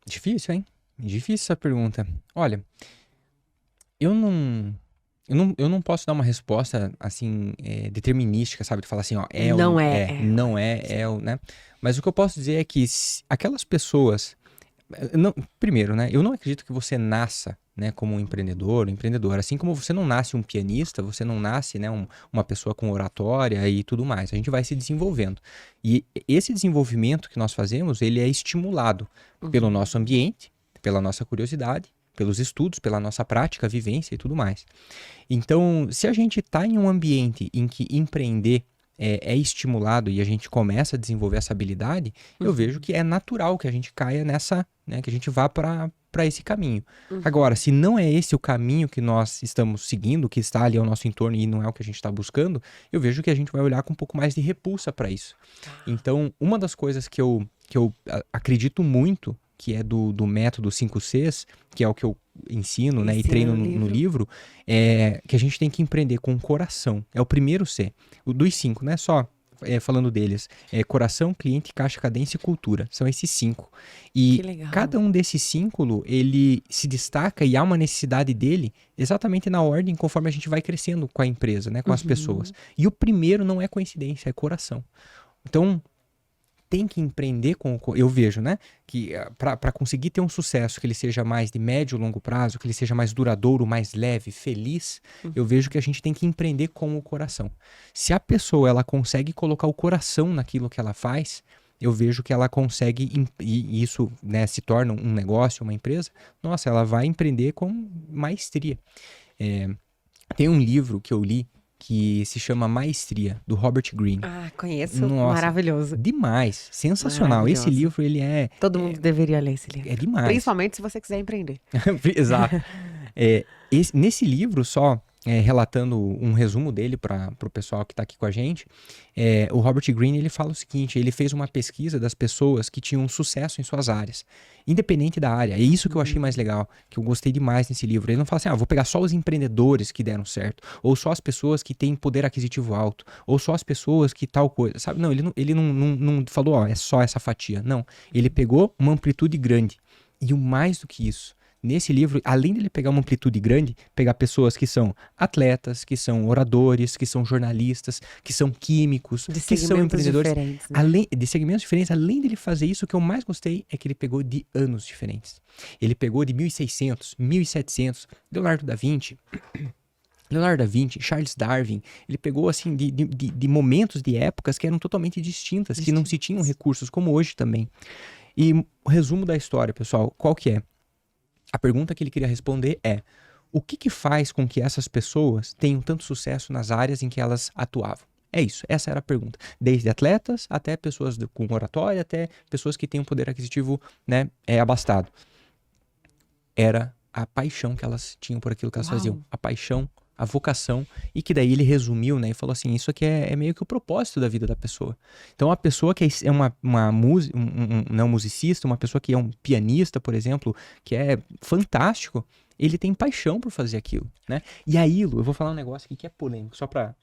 S2: Difícil, hein? Difícil essa pergunta. Olha, eu Eu não posso dar uma resposta, assim, determinística, sabe? De falar assim, ó, é ou
S1: Não
S2: não
S1: é,
S2: é, não é, né? Mas o que eu posso dizer é que aquelas pessoas... primeiro, né? Eu não acredito que você nasça, né, como um empreendedor, um empreendedor. Assim como você não nasce um pianista, você não nasce, né, uma pessoa com oratória e tudo mais. A gente vai se desenvolvendo. E esse desenvolvimento que nós fazemos, ele é estimulado pelo nosso ambiente, pela nossa curiosidade, pelos estudos, pela nossa prática, vivência e tudo mais. Então, se a gente está em um ambiente em que empreender é estimulado e a gente começa a desenvolver essa habilidade, eu vejo que é natural que a gente caia nessa, né, que a gente vá para esse caminho. Agora, se não é esse o caminho que nós estamos seguindo, que está ali ao nosso entorno e não é o que a gente está buscando, eu vejo que a gente vai olhar com um pouco mais de repulsa para isso. Então, uma das coisas que eu acredito muito, que é do método 5Cs, que é o que eu ensino, né, e treino no livro, é que a gente tem que empreender com o coração. É o primeiro C. O dos 5, né? Só falando deles. Coração, cliente, caixa, cadência e cultura. São esses 5. E cada um desses 5, ele se destaca e há uma necessidade dele exatamente na ordem conforme a gente vai crescendo com a empresa, né, com as pessoas. E o primeiro não é coincidência, é coração. Então, tem que empreender eu vejo, né, que para conseguir ter um sucesso que ele seja mais de médio e longo prazo, que ele seja mais duradouro, mais leve, feliz, eu vejo que a gente tem que empreender com o coração. Se a pessoa ela consegue colocar o coração naquilo que ela faz, eu vejo que ela consegue, e isso, né, se torna um negócio, uma empresa, nossa, ela vai empreender com maestria. Tem um livro que eu li que se chama Maestria, do Robert Greene.
S1: Ah, conheço.
S2: Nossa,
S1: maravilhoso.
S2: Demais. Sensacional. Esse livro, ele é...
S1: Todo mundo deveria ler esse livro.
S2: É demais.
S1: Principalmente se você quiser empreender.
S2: Exato. Nesse livro, só relatando um resumo dele para o pessoal que está aqui com a gente, o Robert Greene, ele fala o seguinte, ele fez uma pesquisa das pessoas que tinham sucesso em suas áreas, independente da área. É isso que eu achei mais legal, que eu gostei demais nesse livro. Ele não fala assim, vou pegar só os empreendedores que deram certo, ou só as pessoas que têm poder aquisitivo alto, ou só as pessoas que tal coisa, sabe? Não, ele não falou, é só essa fatia. Não, ele pegou uma amplitude grande. E o mais do que isso, nesse livro, além dele pegar uma amplitude grande, pegar pessoas que são atletas, que são oradores, que são jornalistas, que são químicos, que são empreendedores,
S1: né?
S2: de segmentos diferentes, além dele fazer isso, o que eu mais gostei é que ele pegou de anos diferentes. Ele pegou de 1600, 1700, Leonardo da Vinci, Charles Darwin, ele pegou assim de momentos, de épocas que eram totalmente distintas, que não se tinham recursos como hoje também. E o resumo da história, pessoal, qual que é? A pergunta que ele queria responder é: o que faz com que essas pessoas tenham tanto sucesso nas áreas em que elas atuavam? É isso, essa era a pergunta. Desde atletas até pessoas com oratória, até pessoas que têm um poder aquisitivo, né, abastado. Era a paixão que elas tinham por aquilo que elas faziam. A paixão, a vocação, e que daí ele resumiu, né, e falou assim, isso aqui é meio que o propósito da vida da pessoa. Então a pessoa que é um musicista, uma pessoa que é um pianista, por exemplo, que é fantástico, ele tem paixão por fazer aquilo, né? E aí, Lu, eu vou falar um negócio aqui que é polêmico, só pra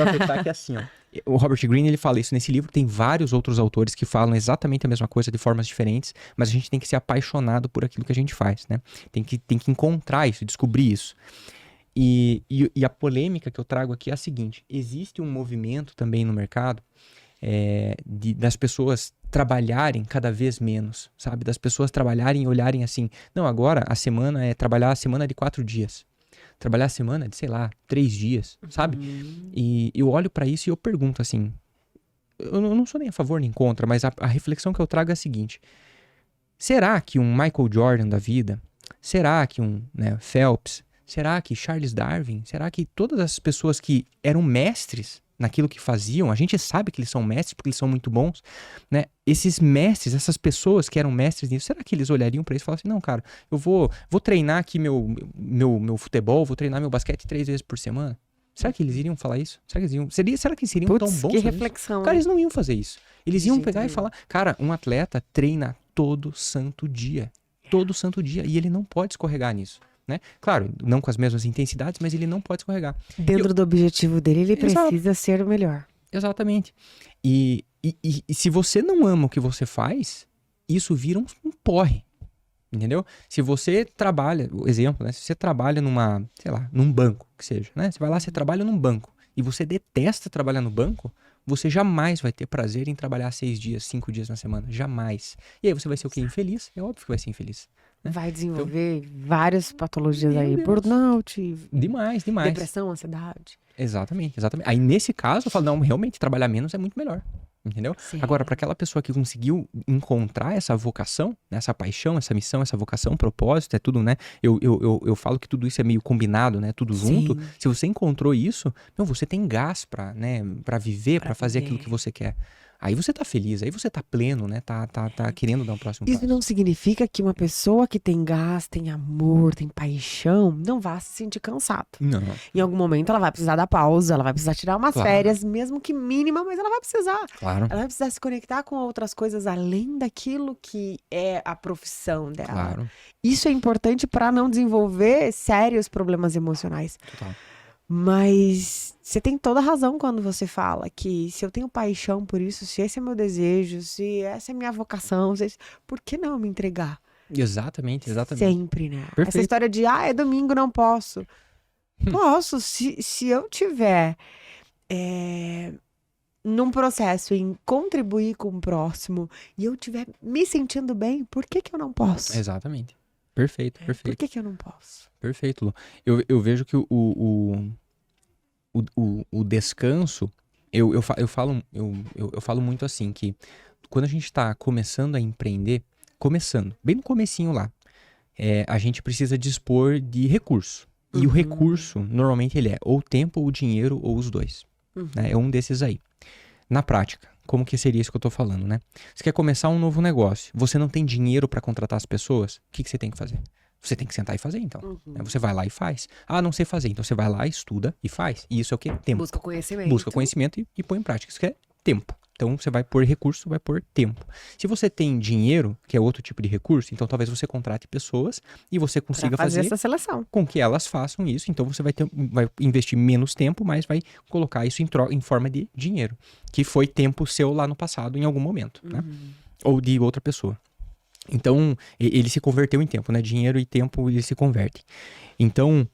S2: apertar que é assim, ó. O Robert Greene, ele fala isso nesse livro, tem vários outros autores que falam exatamente a mesma coisa de formas diferentes, mas a gente tem que ser apaixonado por aquilo que a gente faz, né? Tem que encontrar isso, descobrir isso. E a polêmica que eu trago aqui é a seguinte: existe um movimento também no mercado das pessoas trabalharem cada vez menos, sabe? Das pessoas trabalharem e olharem assim, não, agora a semana é trabalhar a semana de 4 dias. Trabalhar a semana de, sei lá, 3 dias, sabe? E eu olho pra isso e eu pergunto assim, eu não sou nem a favor nem contra, mas a reflexão que eu trago é a seguinte: será que um Michael Jordan da vida, será que um, né, Phelps, será que Charles Darwin, será que todas as pessoas que eram mestres naquilo que faziam, a gente sabe que eles são mestres porque eles são muito bons, né? Esses mestres, essas pessoas que eram mestres nisso, será que eles olhariam pra isso e falassem assim, não, cara, eu vou treinar aqui meu futebol, vou treinar meu basquete 3 vezes por semana? Será que eles iriam falar isso? Será que eles seriam tão bons?
S1: Que reflexão.
S2: Cara, eles não iam fazer isso. Eles iam pegar e falar, cara, um atleta treina todo santo dia. Todo santo dia. E ele não pode escorregar nisso. Né? Claro, não com as mesmas intensidades, mas ele não pode escorregar.
S1: Dentro do objetivo dele, ele precisa ser o melhor.
S2: Exatamente. E se você não ama o que você faz, isso vira um porre. Entendeu? Se você trabalha, exemplo, né? Se você trabalha numa, sei lá, num banco, que seja, né? Você vai lá, você trabalha num banco e você detesta trabalhar no banco, você jamais vai ter prazer em trabalhar 6 dias, 5 dias na semana. Jamais. E aí você vai ser o quê? Infeliz? É óbvio que vai ser infeliz. Né?
S1: Vai
S2: Então,
S1: desenvolver várias patologias
S2: meu
S1: aí.
S2: Deus.
S1: Burnout,
S2: Demais.
S1: depressão, ansiedade.
S2: Exatamente. Aí nesse caso eu falo, não, realmente trabalhar menos é muito melhor. Entendeu?
S1: Sim.
S2: Agora, para aquela pessoa que conseguiu encontrar essa vocação, né, essa paixão, essa missão, essa vocação, propósito, é tudo, né? Eu falo que tudo isso é meio combinado, né? Tudo junto.
S1: Sim.
S2: Se você encontrou isso, meu, você tem gás pra, né, pra viver, pra fazer aquilo que você quer. Aí você tá feliz, aí você tá pleno, né? Tá querendo dar um próximo
S1: Isso
S2: passo.
S1: não significa que uma pessoa que tem gás, tem amor, tem paixão, não vá se sentir cansado.
S2: Não,
S1: Em algum momento ela vai precisar dar pausa, ela vai precisar tirar umas
S2: Claro.
S1: férias, mesmo que mínima, mas ela vai precisar.
S2: claro,
S1: Ela vai precisar se conectar com outras coisas além daquilo que é a profissão dela.
S2: claro.
S1: Isso é importante para não desenvolver sérios problemas emocionais.
S2: Total.
S1: Mas você tem toda a razão quando você fala que se eu tenho paixão por isso, se esse é meu desejo, se essa é minha vocação, por que não me entregar?
S2: Exatamente.
S1: Sempre, né? Essa
S2: Perfeito.
S1: história de, é domingo, não posso. Posso, se eu tiver num processo em contribuir com o próximo e eu tiver me sentindo bem, por que eu não posso?
S2: Exatamente. Perfeito.
S1: Por que eu não posso?
S2: Perfeito, Lu. Eu vejo que o descanso, eu falo muito assim, que quando a gente está começando a empreender, bem no comecinho lá, a gente precisa dispor de recurso. E o recurso, normalmente ele é ou tempo, ou dinheiro, ou os dois. Né? É um desses aí. Na prática, como que seria isso que eu tô falando, né? Você quer começar um novo negócio, você não tem dinheiro para contratar as pessoas, o que você tem que fazer? Você tem que sentar e fazer, então. Né? Você vai lá e faz. Ah, não sei fazer. Então você vai lá, estuda e faz. E isso é o quê? Tempo.
S1: Busca conhecimento.
S2: Busca conhecimento e põe em prática. Isso que é tempo. Então você vai pôr recurso, vai pôr tempo. Se você tem dinheiro, que é outro tipo de recurso, então talvez você contrate pessoas e você consiga
S1: Pra fazer
S2: fazer
S1: essa seleção.
S2: com que elas façam isso. Então você vai investir menos tempo, mas vai colocar isso em forma de dinheiro, que foi tempo seu lá no passado em algum momento, né? Ou de outra pessoa. Então, ele se converteu em tempo, né? Dinheiro e tempo, eles se convertem. Então,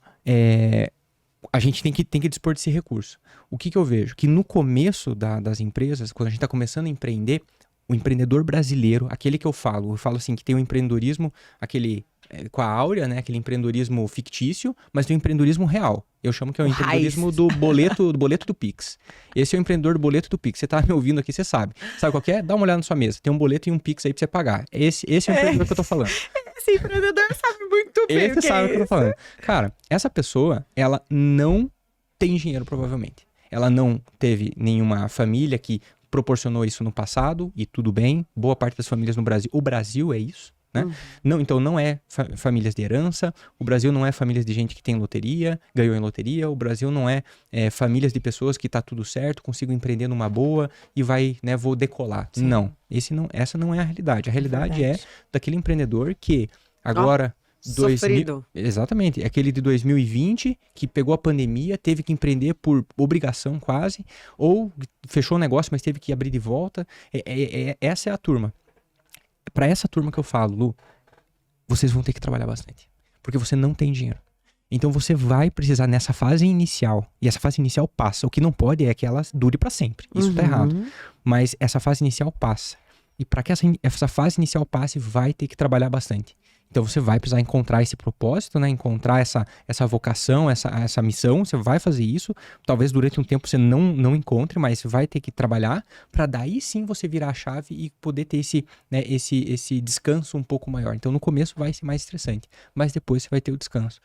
S2: a gente tem que dispor desse recurso. O que eu vejo? Que no começo das empresas, quando a gente está começando a empreender, o empreendedor brasileiro, aquele que eu falo assim, que tem o empreendedorismo, aquele com a áurea, né? Aquele empreendedorismo fictício, mas tem o empreendedorismo real. Eu chamo que é o empreendedorismo do boleto do Pix. Esse é o empreendedor do boleto do Pix. Você tá me ouvindo aqui, você sabe. Sabe qual que é? Dá uma olhada na sua mesa. Tem um boleto e um Pix aí pra você pagar. Esse é o empreendedor que eu tô falando.
S1: Esse empreendedor sabe muito bem
S2: Esse sabe o que eu tô falando. Cara, essa pessoa, ela não tem dinheiro, provavelmente. Ela não teve nenhuma família que proporcionou isso no passado, e tudo bem. Boa parte das famílias no Brasil. O Brasil é isso. Né? Não, então não é famílias de herança, o Brasil não é famílias de gente que tem loteria, ganhou em loteria, o Brasil não é, famílias de pessoas que tá tudo certo, consigo empreender numa boa e vai, né, vou decolar. Sim. Não, essa não é a realidade. A realidade é daquele empreendedor que agora...
S1: Sofrido.
S2: Exatamente, é aquele de 2020 que pegou a pandemia, teve que empreender por obrigação quase, ou fechou o negócio, mas teve que abrir de volta. Essa é a turma. Para essa turma que eu falo, Lu, vocês vão ter que trabalhar bastante. Porque você não tem dinheiro. Então você vai precisar nessa fase inicial. E essa fase inicial passa. O que não pode é que ela dure para sempre. Isso tá errado. Mas essa fase inicial passa. E para que essa fase inicial passe, vai ter que trabalhar bastante. Então você vai precisar encontrar esse propósito, né? Encontrar essa vocação, essa missão. Você vai fazer isso. Talvez durante um tempo você não encontre, mas vai ter que trabalhar para daí sim você virar a chave e poder ter esse descanso um pouco maior. Então no começo vai ser mais estressante, mas depois você vai ter o descanso.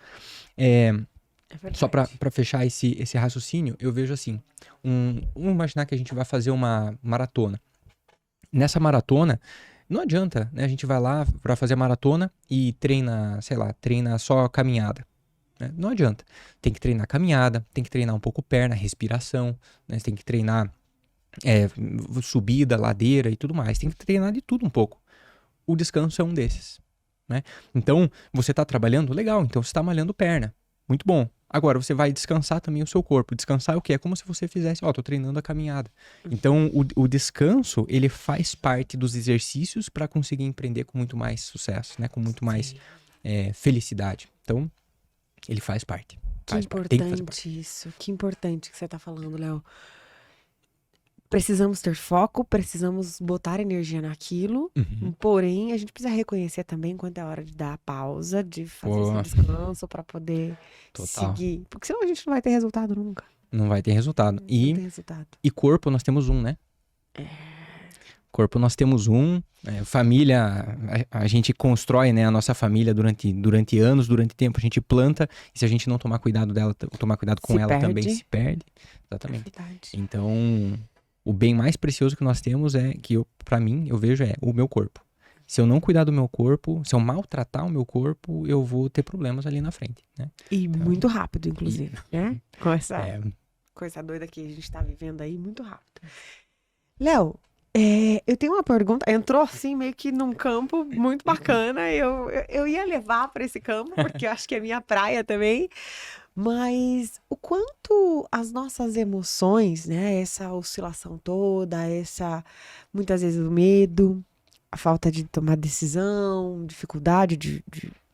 S2: Só para fechar esse raciocínio, eu vejo assim, vamos imaginar que a gente vai fazer uma maratona. Nessa maratona, não adianta, né? A gente vai lá para fazer a maratona e treina, sei lá, treina só caminhada. Né? Não adianta. Tem que treinar caminhada, tem que treinar um pouco perna, respiração, né? Tem que treinar subida, ladeira e tudo mais. Tem que treinar de tudo um pouco. O descanso é um desses. Né? Então, você está trabalhando? Legal, então você está malhando perna. Muito bom. Agora, você vai descansar também o seu corpo. Descansar é o quê? É como se você fizesse, tô treinando a caminhada. Então, o descanso, ele faz parte dos exercícios para conseguir empreender com muito mais sucesso, né? Com muito mais felicidade. Então, ele faz parte.
S1: Que importante isso. Que importante que você tá falando, Léo. Precisamos ter foco, precisamos botar energia naquilo, porém a gente precisa reconhecer também quando é hora de dar a pausa, de fazer esse descanso para poder seguir. Porque senão a gente não vai ter resultado nunca.
S2: Não vai ter resultado.
S1: Não tem resultado.
S2: E corpo nós temos um, né? Corpo nós temos um. Família, a gente constrói, né, a nossa família durante anos, durante tempo. A gente planta e se a gente não tomar cuidado dela, tomar cuidado com ela também se perde. Exatamente.
S1: É verdade.
S2: Então... O bem mais precioso que nós temos pra mim, eu vejo o meu corpo. Se eu não cuidar do meu corpo, se eu maltratar o meu corpo, eu vou ter problemas ali na frente, né?
S1: E então, muito rápido, inclusive, né? Com essa coisa doida que a gente tá vivendo aí, muito rápido. Léo, eu tenho uma pergunta. Entrou, assim, meio que num campo muito bacana. Eu ia levar para esse campo, porque eu acho que é minha praia também. Mas o quanto as nossas emoções, né, essa oscilação toda, muitas vezes o medo, a falta de tomar decisão, dificuldade de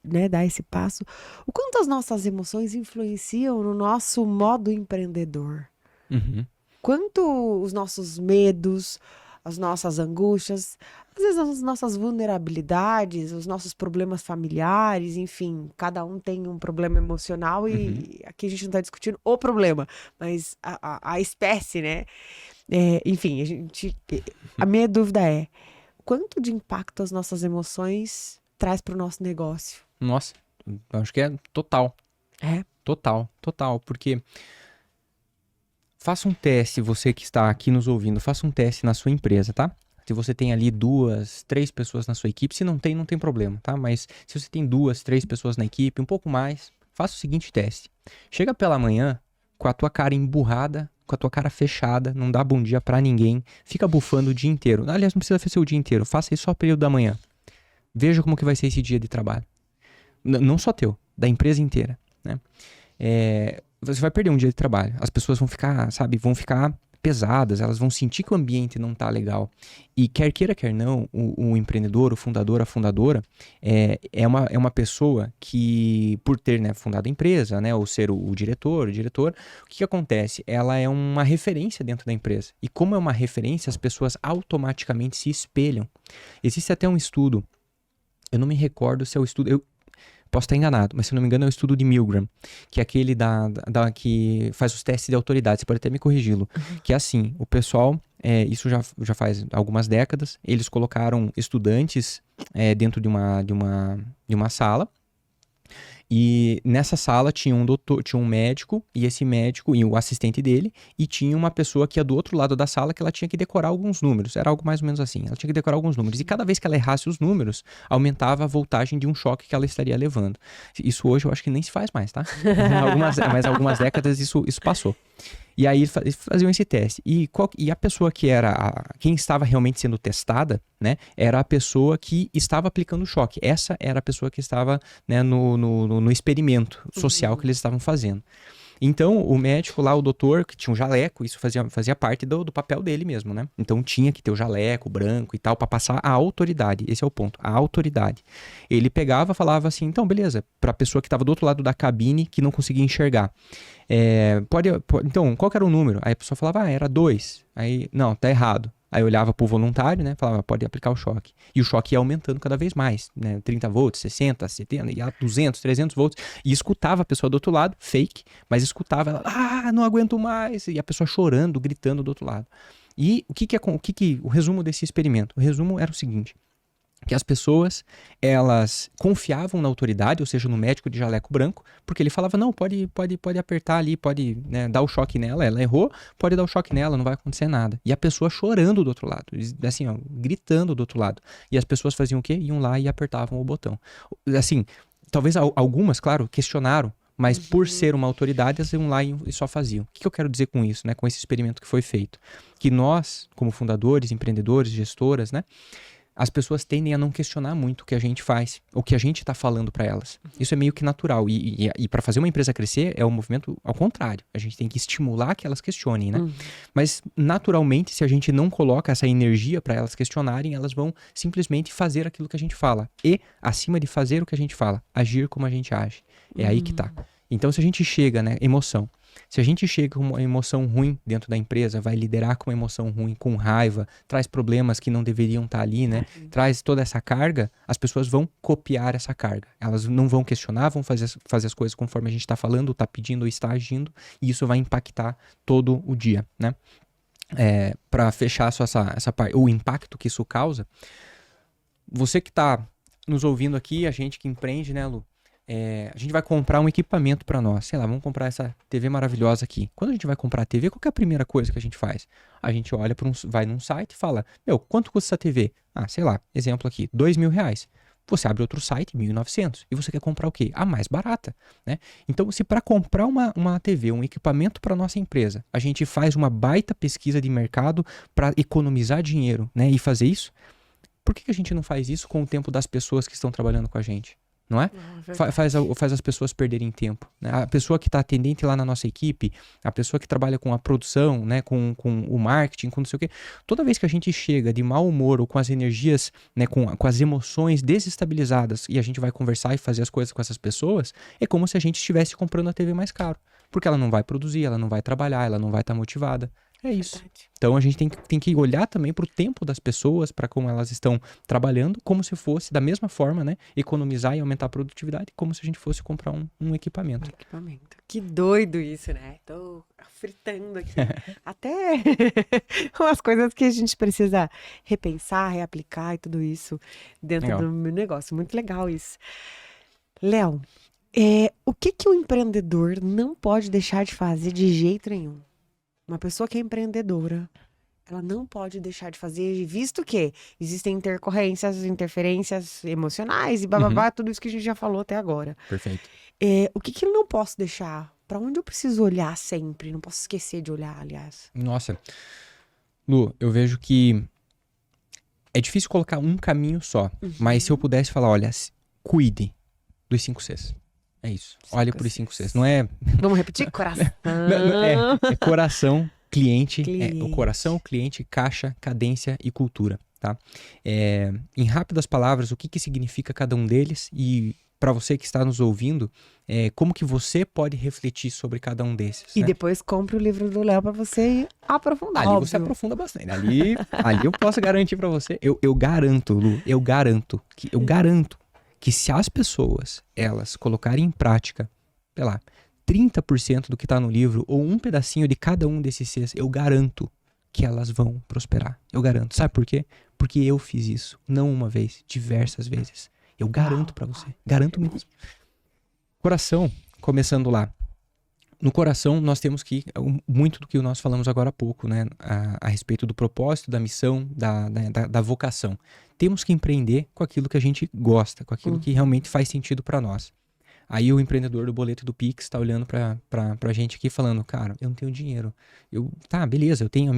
S1: né, dar esse passo, o quanto as nossas emoções influenciam no nosso modo empreendedor? Quanto os nossos medos, as nossas angústias, às vezes as nossas vulnerabilidades, os nossos problemas familiares, enfim, cada um tem um problema emocional e aqui a gente não está discutindo o problema, mas a espécie, né? Enfim, a minha dúvida é, quanto de impacto as nossas emoções traz para o nosso negócio?
S2: Nossa, eu acho que é total. Total, porque... Faça um teste, você que está aqui nos ouvindo, faça um teste na sua empresa, tá? Se você tem ali 2, 3 pessoas na sua equipe, se não tem, não tem problema, tá? Mas se você tem 2, 3 pessoas na equipe, um pouco mais, faça o seguinte teste. Chega pela manhã com a tua cara emburrada, com a tua cara fechada, não dá bom dia pra ninguém, fica bufando o dia inteiro. Aliás, não precisa fazer o dia inteiro, faça isso só no período da manhã. Veja como que vai ser esse dia de trabalho. Não só teu, da empresa inteira, né? Você vai perder um dia de trabalho. As pessoas vão ficar, vão ficar pesadas, elas vão sentir que o ambiente não tá legal. E quer queira, quer não, o empreendedor, o fundador, a fundadora, é uma pessoa que, por ter, né, fundado a empresa, né, ou ser o diretor, o que acontece? Ela é uma referência dentro da empresa. E como é uma referência, as pessoas automaticamente se espelham. Existe até um estudo, eu não me recordo se é o estudo... Posso estar enganado, mas se não me engano é o estudo de Milgram, que é aquele que faz os testes de autoridade, você pode até me corrigi-lo, que é assim, o pessoal, isso já faz algumas décadas, eles colocaram estudantes dentro de uma sala, e nessa sala tinha um doutor, tinha um médico, e esse médico e o assistente dele, e tinha uma pessoa que ia do outro lado da sala que ela tinha que decorar alguns números. Era algo mais ou menos assim. Ela tinha que decorar alguns números. E cada vez que ela errasse os números, aumentava a voltagem de um choque que ela estaria levando. Isso hoje eu acho que nem se faz mais, tá? Mas algumas décadas isso passou. E aí eles faziam esse teste. E a pessoa que quem estava realmente sendo testada, né, era a pessoa que estava aplicando o choque. Essa era a pessoa que estava, né, no experimento social que eles estavam fazendo. Então, o médico lá, o doutor, que tinha um jaleco, isso fazia parte do papel dele mesmo, né? Então, tinha que ter o jaleco branco e tal, para passar a autoridade. Esse é o ponto, a autoridade. Ele pegava, falava assim, então, beleza, para a pessoa que estava do outro lado da cabine, que não conseguia enxergar. Então, qual que era o número? Aí a pessoa falava, era 2. Aí, não, tá errado. Aí eu olhava pro voluntário, né? Falava, pode aplicar o choque. E o choque ia aumentando cada vez mais, né? 30 volts, 60, 70, ia 200, 300 volts. E escutava a pessoa do outro lado, fake, mas escutava ela, não aguento mais. E a pessoa chorando, gritando do outro lado. E o resumo desse experimento? O resumo era o seguinte, que as pessoas, elas confiavam na autoridade, ou seja, no médico de jaleco branco, porque ele falava, não, pode apertar ali, pode, né, dar o choque nela, ela errou, pode dar o choque nela, não vai acontecer nada. E a pessoa chorando do outro lado, assim, ó, gritando do outro lado. E as pessoas faziam o quê? Iam lá e apertavam o botão. Assim, talvez algumas, claro, questionaram, mas por ser uma autoridade, elas iam lá e só faziam. O que eu quero dizer com isso, né, com esse experimento que foi feito? Que nós, como fundadores, empreendedores, gestoras, né, as pessoas tendem a não questionar muito o que a gente faz, o que a gente está falando para elas. Isso é meio que natural. E para fazer uma empresa crescer, é um movimento ao contrário. A gente tem que estimular que elas questionem, né? Mas, naturalmente, se a gente não coloca essa energia para elas questionarem, elas vão simplesmente fazer aquilo que a gente fala. E, acima de fazer o que a gente fala, agir como a gente age. É aí que tá. Então, se a gente chega, né, emoção. Se a gente chega com uma emoção ruim dentro da empresa, vai liderar com uma emoção ruim, com raiva, traz problemas que não deveriam estar ali, né? Traz toda essa carga, as pessoas vão copiar essa carga. Elas não vão questionar, vão fazer as coisas conforme a gente está falando, está pedindo ou está agindo, e isso vai impactar todo o dia, né? Para fechar só essa parte, o impacto que isso causa, você que está nos ouvindo aqui, a gente que empreende, né, Lu? A gente vai comprar um equipamento para nós. Sei lá, vamos comprar essa TV maravilhosa aqui. Quando a gente vai comprar a TV, qual que é a primeira coisa que a gente faz? A gente olha vai num site e fala, quanto custa essa TV? Ah, sei lá, exemplo aqui, R$2.000. Você abre outro site, 1.900. E você quer comprar o quê? A mais barata, né? Então, se para comprar uma TV, um equipamento para nossa empresa, a gente faz uma baita pesquisa de mercado para economizar dinheiro, né? E fazer isso, por que a gente não faz isso com o tempo das pessoas que estão trabalhando com a gente? Não é? Faz as pessoas perderem tempo, né? A pessoa que está atendente lá na nossa equipe, a pessoa que trabalha com a produção, né? com o marketing, com não sei o quê. Toda vez que a gente chega de mau humor ou com as energias, né? com as emoções desestabilizadas e a gente vai conversar e fazer as coisas com essas pessoas, é como se a gente estivesse comprando a TV mais caro. Porque ela não vai produzir, ela não vai trabalhar, ela não vai estar motivada. É isso.
S1: Verdade.
S2: Então a gente tem que olhar também para o tempo das pessoas, para como elas estão trabalhando, como se fosse da mesma forma, né? Economizar e aumentar a produtividade, como se a gente fosse comprar um equipamento.
S1: Que doido isso, né? Tô fritando aqui. Até umas coisas que a gente precisa repensar, reaplicar e tudo isso dentro
S2: Legal.
S1: do meu negócio. Muito legal isso. Léo, o que o empreendedor não pode deixar de fazer de jeito nenhum? Uma pessoa que é empreendedora, ela não pode deixar de fazer, visto que existem interferências emocionais e bababá, tudo isso que a gente já falou até agora.
S2: Perfeito.
S1: O que eu não posso deixar? Pra onde eu preciso olhar sempre? Não posso esquecer de olhar, aliás.
S2: Nossa. Lu, eu vejo que é difícil colocar um caminho só, mas se eu pudesse falar, olha, cuide dos 5 Cs. É isso. Olha por 5 Cs. Não é...
S1: Vamos repetir? Coração.
S2: É coração, cliente.
S1: Cliente.
S2: O coração, cliente, caixa, cadência e cultura, tá? Em rápidas palavras, o que significa cada um deles e para você que está nos ouvindo, como que você pode refletir sobre cada um desses.
S1: E
S2: né?
S1: depois compre o livro do Léo pra você aprofundar.
S2: Ali
S1: óbvio.
S2: você aprofunda bastante. Ali eu posso garantir para você. Eu garanto, Lu, eu garanto que se as pessoas, elas colocarem em prática, sei lá, 30% do que está no livro, ou um pedacinho de cada um desses Cs, eu garanto que elas vão prosperar. Eu garanto. Sabe por quê? Porque eu fiz isso. Não uma vez, diversas vezes. Eu garanto para você. Garanto mesmo. Coração, começando lá. No coração, nós temos que, muito do que nós falamos agora há pouco, né? A respeito do propósito, da missão, da vocação. Temos que empreender com aquilo que a gente gosta, com aquilo que realmente faz sentido para nós. Aí o empreendedor do boleto do Pix está olhando pra gente aqui falando, cara, eu não tenho dinheiro. Tá, beleza, eu tenho a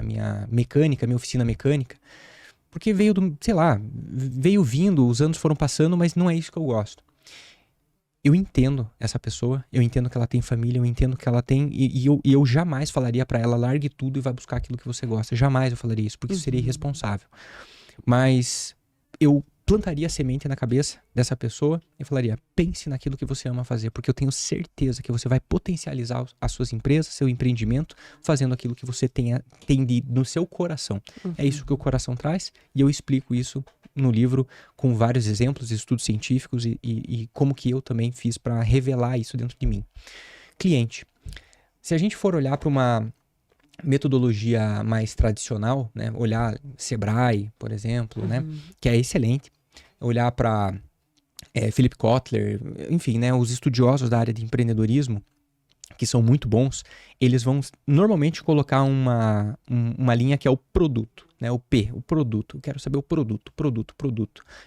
S2: minha mecânica, minha oficina mecânica, porque veio veio vindo, os anos foram passando, mas não é isso que eu gosto. Eu entendo essa pessoa, eu entendo que ela tem família, eu entendo que ela tem, e eu jamais falaria pra ela, largue tudo e vai buscar aquilo que você gosta. Jamais eu falaria isso, porque isso seria irresponsável. Mas eu plantaria a semente na cabeça dessa pessoa e falaria, pense naquilo que você ama fazer, porque eu tenho certeza que você vai potencializar as suas empresas, seu empreendimento, fazendo aquilo que você tem no seu coração. É isso que o coração traz, e eu explico isso no livro com vários exemplos, estudos científicos e como que eu também fiz para revelar isso dentro de mim. Cliente. Se a gente for olhar para uma metodologia mais tradicional, né, olhar Sebrae, por exemplo, né, que é excelente, olhar para Philip Kotler, enfim, né, os estudiosos da área de empreendedorismo, que são muito bons, eles vão normalmente colocar uma linha que é o produto, né, o P, o produto. Eu quero saber o produto.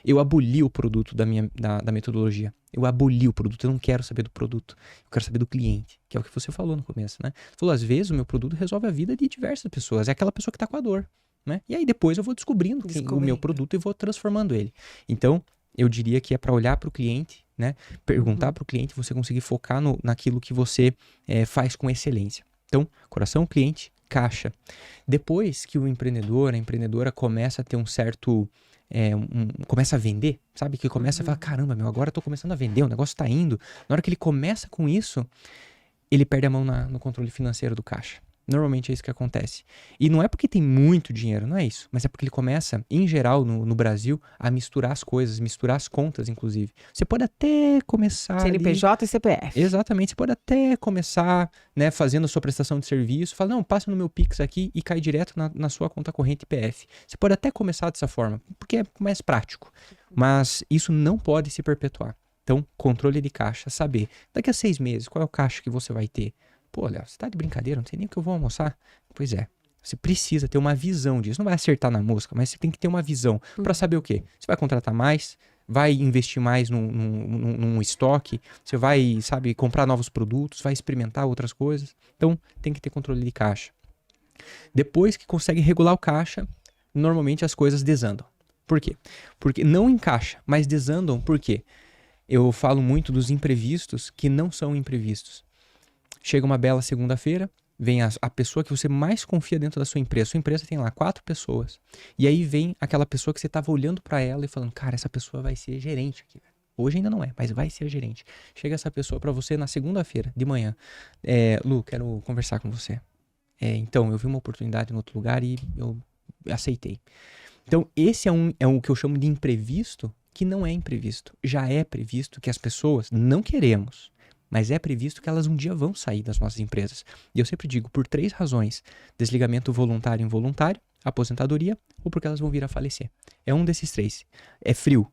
S2: Eu aboli o produto da metodologia. Eu aboli o produto, eu não quero saber do produto. Eu quero saber do cliente, que é o que você falou no começo, né? Você falou, às vezes o meu produto resolve a vida de diversas pessoas. É aquela pessoa que está com a dor. né? E aí depois eu vou descobrindo o meu produto e vou transformando ele. Então, eu diria que é para olhar para o cliente, né? Perguntar para o cliente, você conseguir focar naquilo que você faz com excelência. Então, coração, cliente, caixa. Depois que o empreendedor, a empreendedora começa a ter um certo... começa a vender, sabe? Que começa a falar, caramba, agora eu tô começando a vender, o negócio tá indo. Na hora que ele começa com isso, ele perde a mão no controle financeiro do caixa. Normalmente é isso que acontece. E não é porque tem muito dinheiro, não é isso. Mas é porque ele começa, em geral, no Brasil, a misturar as coisas, misturar as contas, inclusive. Você pode até começar
S1: CNPJ e CPF.
S2: Exatamente. Você pode até começar, né, fazendo a sua prestação de serviço. Fala, não, passa no meu Pix aqui e cai direto na sua conta corrente PF. Você pode até começar dessa forma, porque é mais prático. Mas isso não pode se perpetuar. Então, controle de caixa, saber. Daqui a 6 meses, qual é o caixa que você vai ter? Pô, Léo, você tá de brincadeira? Não sei nem o que eu vou almoçar. Pois é. Você precisa ter uma visão disso. Não vai acertar na mosca, mas você tem que ter uma visão para saber o quê? Você vai contratar mais? Vai investir mais num estoque? Você vai, sabe, comprar novos produtos? Vai experimentar outras coisas? Então, tem que ter controle de caixa. Depois que consegue regular o caixa, normalmente as coisas desandam. Por quê? Porque não encaixa, mas desandam por quê? Eu falo muito dos imprevistos que não são imprevistos. Chega uma bela segunda-feira, vem a pessoa que você mais confia dentro da sua empresa. Sua empresa tem lá 4 pessoas. E aí vem aquela pessoa que você estava olhando para ela e falando, cara, essa pessoa vai ser gerente aqui. Hoje ainda não é, mas vai ser gerente. Chega essa pessoa para você na segunda-feira, de manhã. Lu, quero conversar com você. Então, eu vi uma oportunidade em outro lugar e eu aceitei. Então, esse é o que eu chamo de imprevisto, que não é imprevisto. Já é previsto que as pessoas não queremos, mas é previsto que elas um dia vão sair das nossas empresas. E eu sempre digo, por 3 razões. Desligamento voluntário e involuntário, aposentadoria, ou porque elas vão vir a falecer. É um desses 3. É frio,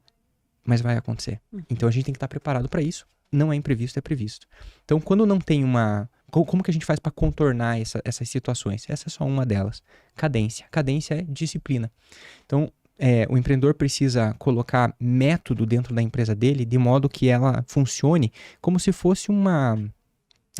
S2: mas vai acontecer. Então a gente tem que estar preparado para isso. Não é imprevisto, é previsto. Então quando não tem uma... Como que a gente faz para contornar essas situações? Essa é só uma delas. Cadência. Cadência é disciplina. Então... o empreendedor precisa colocar método dentro da empresa dele de modo que ela funcione como se fosse uma...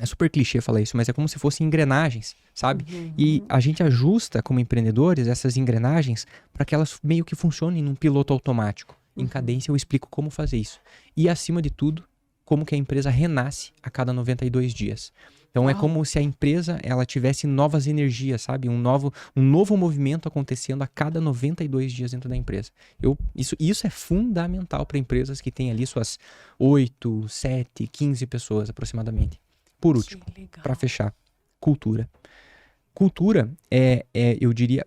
S2: É super clichê falar isso, mas é como se fossem engrenagens, sabe? E a gente ajusta como empreendedores essas engrenagens para que elas meio que funcionem num piloto automático. Em cadência eu explico como fazer isso. E acima de tudo, como que a empresa renasce a cada 92 dias. Então é como se a empresa ela tivesse novas energias, sabe? Um novo movimento acontecendo a cada 92 dias dentro da empresa. Isso é fundamental para empresas que têm ali suas 8, 7, 15 pessoas aproximadamente. Por último, para fechar, cultura. Cultura eu diria,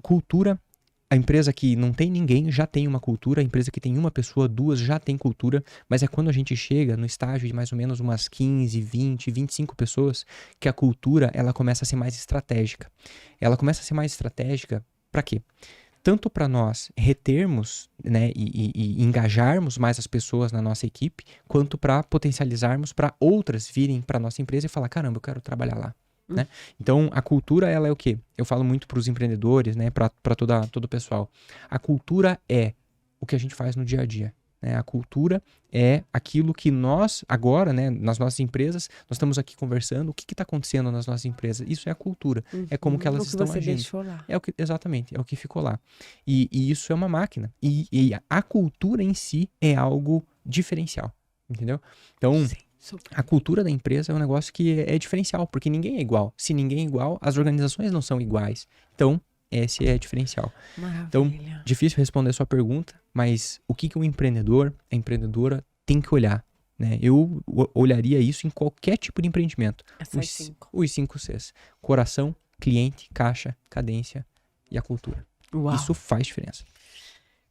S2: a empresa que não tem ninguém já tem uma cultura, a empresa que tem uma pessoa, 2 já tem cultura, mas é quando a gente chega no estágio de mais ou menos umas 15, 20, 25 pessoas que a cultura ela começa a ser mais estratégica. Ela começa a ser mais estratégica para quê? Tanto para nós retermos, né, e engajarmos mais as pessoas na nossa equipe, quanto para potencializarmos para outras virem para nossa empresa e falar, caramba, eu quero trabalhar lá. Né? Então, a cultura, ela é o quê? Eu falo muito para os empreendedores, né? Para todo o pessoal. A cultura é o que a gente faz no dia a dia. Né? A cultura é aquilo que nós, agora, né, nas nossas empresas, nós estamos aqui conversando, o que está acontecendo nas nossas empresas. Isso é a cultura. É como que elas estão agindo.
S1: Deixou lá.
S2: Exatamente, é o que ficou lá. E isso é uma máquina. E a cultura em si é algo diferencial. Entendeu? Então... Sim. Super. A cultura da empresa é um negócio que é diferencial, porque ninguém é igual. Se ninguém é igual, as organizações não são iguais. Então, esse é diferencial.
S1: Maravilha.
S2: Então, difícil responder a sua pergunta, mas o que um empreendedor, a empreendedora tem que olhar? Né? Eu olharia isso em qualquer tipo de empreendimento. Os 5 Cs. Coração, cliente, caixa, cadência e a cultura.
S1: Uau.
S2: Isso faz diferença.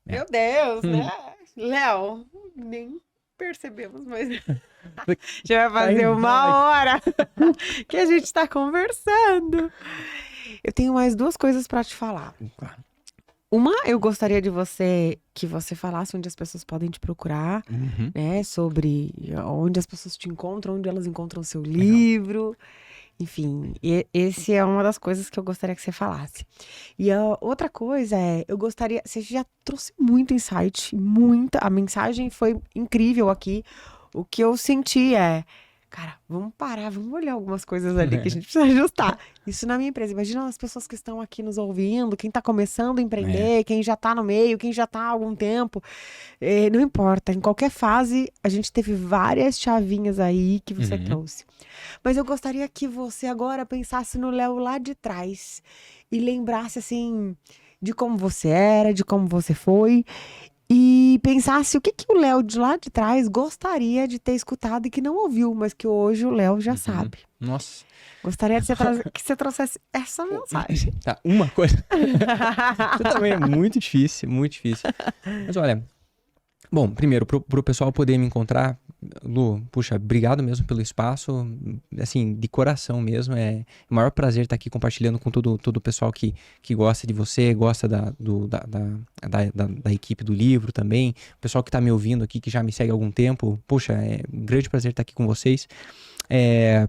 S1: Meu Deus, né? Léo, nem... percebemos, mas já vai fazer uma hora que a gente está conversando. Eu tenho mais 2 coisas para te falar. Uma, eu gostaria que você falasse onde as pessoas podem te procurar, né? Sobre onde as pessoas te encontram, onde elas encontram o seu livro. Enfim, esse é uma das coisas que eu gostaria que você falasse. E a outra coisa você já trouxe muito insight, a mensagem foi incrível aqui. O que eu senti cara, vamos parar, vamos olhar algumas coisas ali que a gente precisa ajustar. Isso na minha empresa. Imagina as pessoas que estão aqui nos ouvindo, quem tá começando a empreender, quem já tá no meio, quem já tá há algum tempo. Não importa, em qualquer fase, a gente teve várias chavinhas aí que você trouxe. Mas eu gostaria que você agora pensasse no Léo lá de trás e lembrasse, assim, de como você era, de como você foi. E pensasse o que o Léo de lá de trás gostaria de ter escutado e que não ouviu, mas que hoje o Léo já sabe.
S2: Nossa.
S1: Gostaria de que você trouxesse essa mensagem.
S2: Tá, uma coisa. Isso também é muito difícil, muito difícil. Mas olha, bom, primeiro, pro pessoal poder me encontrar, Lu, puxa, obrigado mesmo pelo espaço, assim, de coração mesmo, é o maior prazer estar aqui compartilhando com todo o pessoal que gosta de você, gosta da equipe do livro também, o pessoal que está me ouvindo aqui, que já me segue há algum tempo, puxa, é um grande prazer estar aqui com vocês.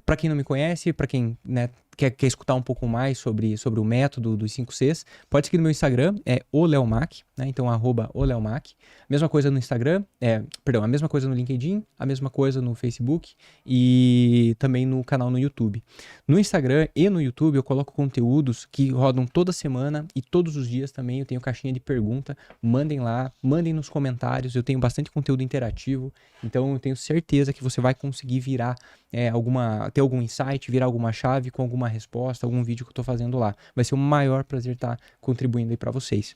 S2: Para quem não me conhece, para quem, né, quer escutar um pouco mais sobre o método dos 5 Cs, pode seguir no meu Instagram, é @oleomac, né? Então @oleomac. Mesma coisa no Instagram, a mesma coisa no LinkedIn, a mesma coisa no Facebook e também no canal no YouTube. No Instagram e no YouTube eu coloco conteúdos que rodam toda semana e todos os dias também eu tenho caixinha de pergunta, mandem lá, mandem nos comentários, eu tenho bastante conteúdo interativo, então eu tenho certeza que você vai conseguir virar ter algum insight, virar alguma chave com alguma resposta, algum vídeo que eu tô fazendo lá. Vai ser um maior prazer estar contribuindo aí para vocês.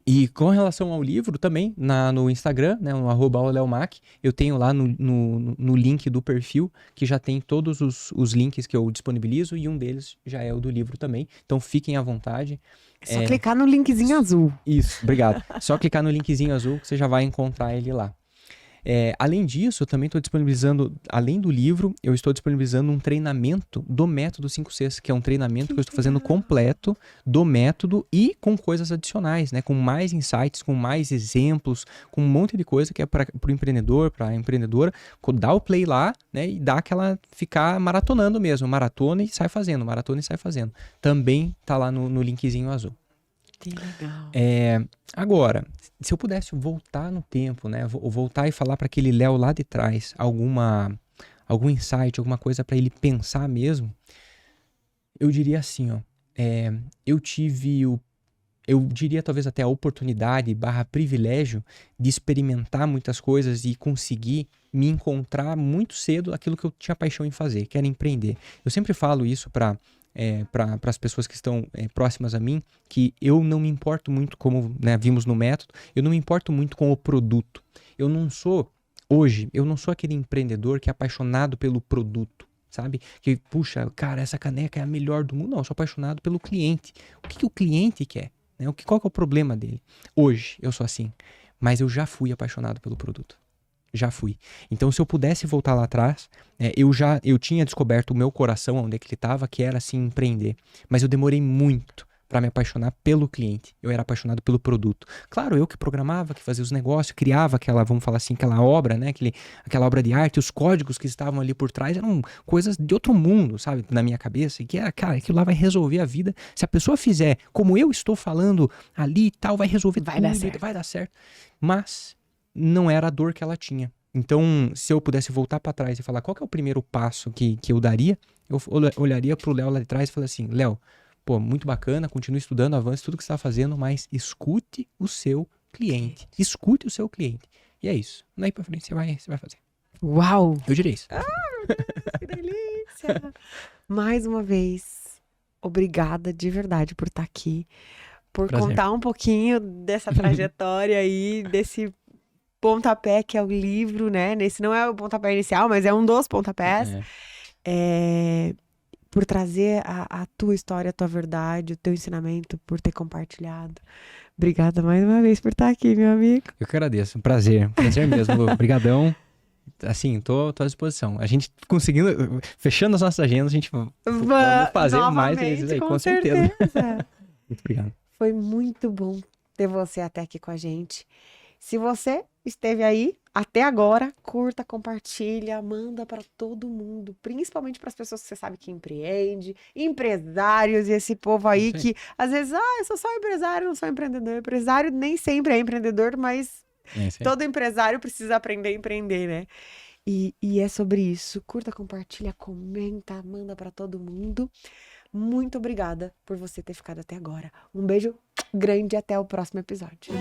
S2: E com relação ao livro também, no Instagram, né, no @oleomac, eu tenho lá no link do perfil, que já tem todos os links que eu disponibilizo, e um deles já é o do livro também. Então fiquem à vontade.
S1: É só clicar no linkzinho azul.
S2: Isso, obrigado. Só clicar no linkzinho azul que você já vai encontrar ele lá. Além disso, eu também estou disponibilizando, além do livro, eu estou disponibilizando um treinamento do método 5Cs, que é um treinamento que eu estou fazendo completo do método e com coisas adicionais, né? Com mais insights, com mais exemplos, com um monte de coisa que é para o empreendedor, para a empreendedora, dar o play lá, né? E dar ficar maratonando mesmo, maratona e sai fazendo, Também tá lá no linkzinho azul.
S1: Que legal.
S2: Agora, se eu pudesse voltar no tempo, né, voltar e falar para aquele Léo lá de trás algum insight, alguma coisa para ele pensar mesmo, eu diria assim, ó, eu diria talvez até a oportunidade / privilégio de experimentar muitas coisas e conseguir me encontrar muito cedo aquilo que eu tinha paixão em fazer, que era empreender. Eu sempre falo isso para as pessoas que estão próximas a mim, que eu não me importo muito, como, né, vimos no método, eu não me importo muito com o produto. Eu não sou aquele empreendedor que é apaixonado pelo produto, sabe? Que, puxa, cara, essa caneca é a melhor do mundo. Não, eu sou apaixonado pelo cliente. O que o cliente quer? Né? Qual que é o problema dele? Hoje eu sou assim, mas eu já fui apaixonado pelo produto. Já fui. Então, se eu pudesse voltar lá atrás, eu tinha descoberto o meu coração, onde é que ele estava, que era assim, empreender. Mas eu demorei muito para me apaixonar pelo cliente. Eu era apaixonado pelo produto. Claro, eu que programava, que fazia os negócios, criava vamos falar assim, aquela obra, né? Aquela obra de arte, os códigos que estavam ali por trás eram coisas de outro mundo, sabe? Na minha cabeça. E que era, cara, aquilo lá vai resolver a vida. Se a pessoa fizer como eu estou falando ali e tal, vai resolver tudo, vai dar certo. Mas não era a dor que ela tinha. Então, se eu pudesse voltar para trás e falar qual que é o primeiro passo que eu daria, eu olharia pro Léo lá de trás e falaria assim, Léo, pô, muito bacana, continue estudando, avance tudo que você está fazendo, mas escute o seu cliente. Escute o seu cliente. E é isso. Daí para frente você vai fazer.
S1: Uau!
S2: Eu diria isso.
S1: Ah, meu Deus, que delícia! Mais uma vez, obrigada de verdade por estar aqui, por contar um pouquinho dessa trajetória aí, desse pontapé que é o livro, né? Esse não é o pontapé inicial, mas é um dos pontapés. Por trazer a tua história, a tua verdade, o teu ensinamento, por ter compartilhado. Obrigada mais uma vez por estar aqui, meu amigo.
S2: Eu que agradeço, um prazer mesmo, Lu. Obrigadão. Assim, tô à disposição. A gente conseguindo, fechando as nossas agendas, a gente vamos fazer mais vezes aí, com certeza. Muito obrigado.
S1: Foi muito bom ter você até aqui com a gente. Se você esteve aí até agora, curta, compartilha, manda para todo mundo, principalmente para as pessoas que você sabe que empreende, empresários e esse povo aí que às vezes, eu sou só empresário, não sou empreendedor. Empresário nem sempre é empreendedor, mas todo empresário precisa aprender a empreender, né? E é sobre isso. Curta, compartilha, comenta, manda pra todo mundo. Muito obrigada por você ter ficado até agora. Um beijo grande e até o próximo episódio.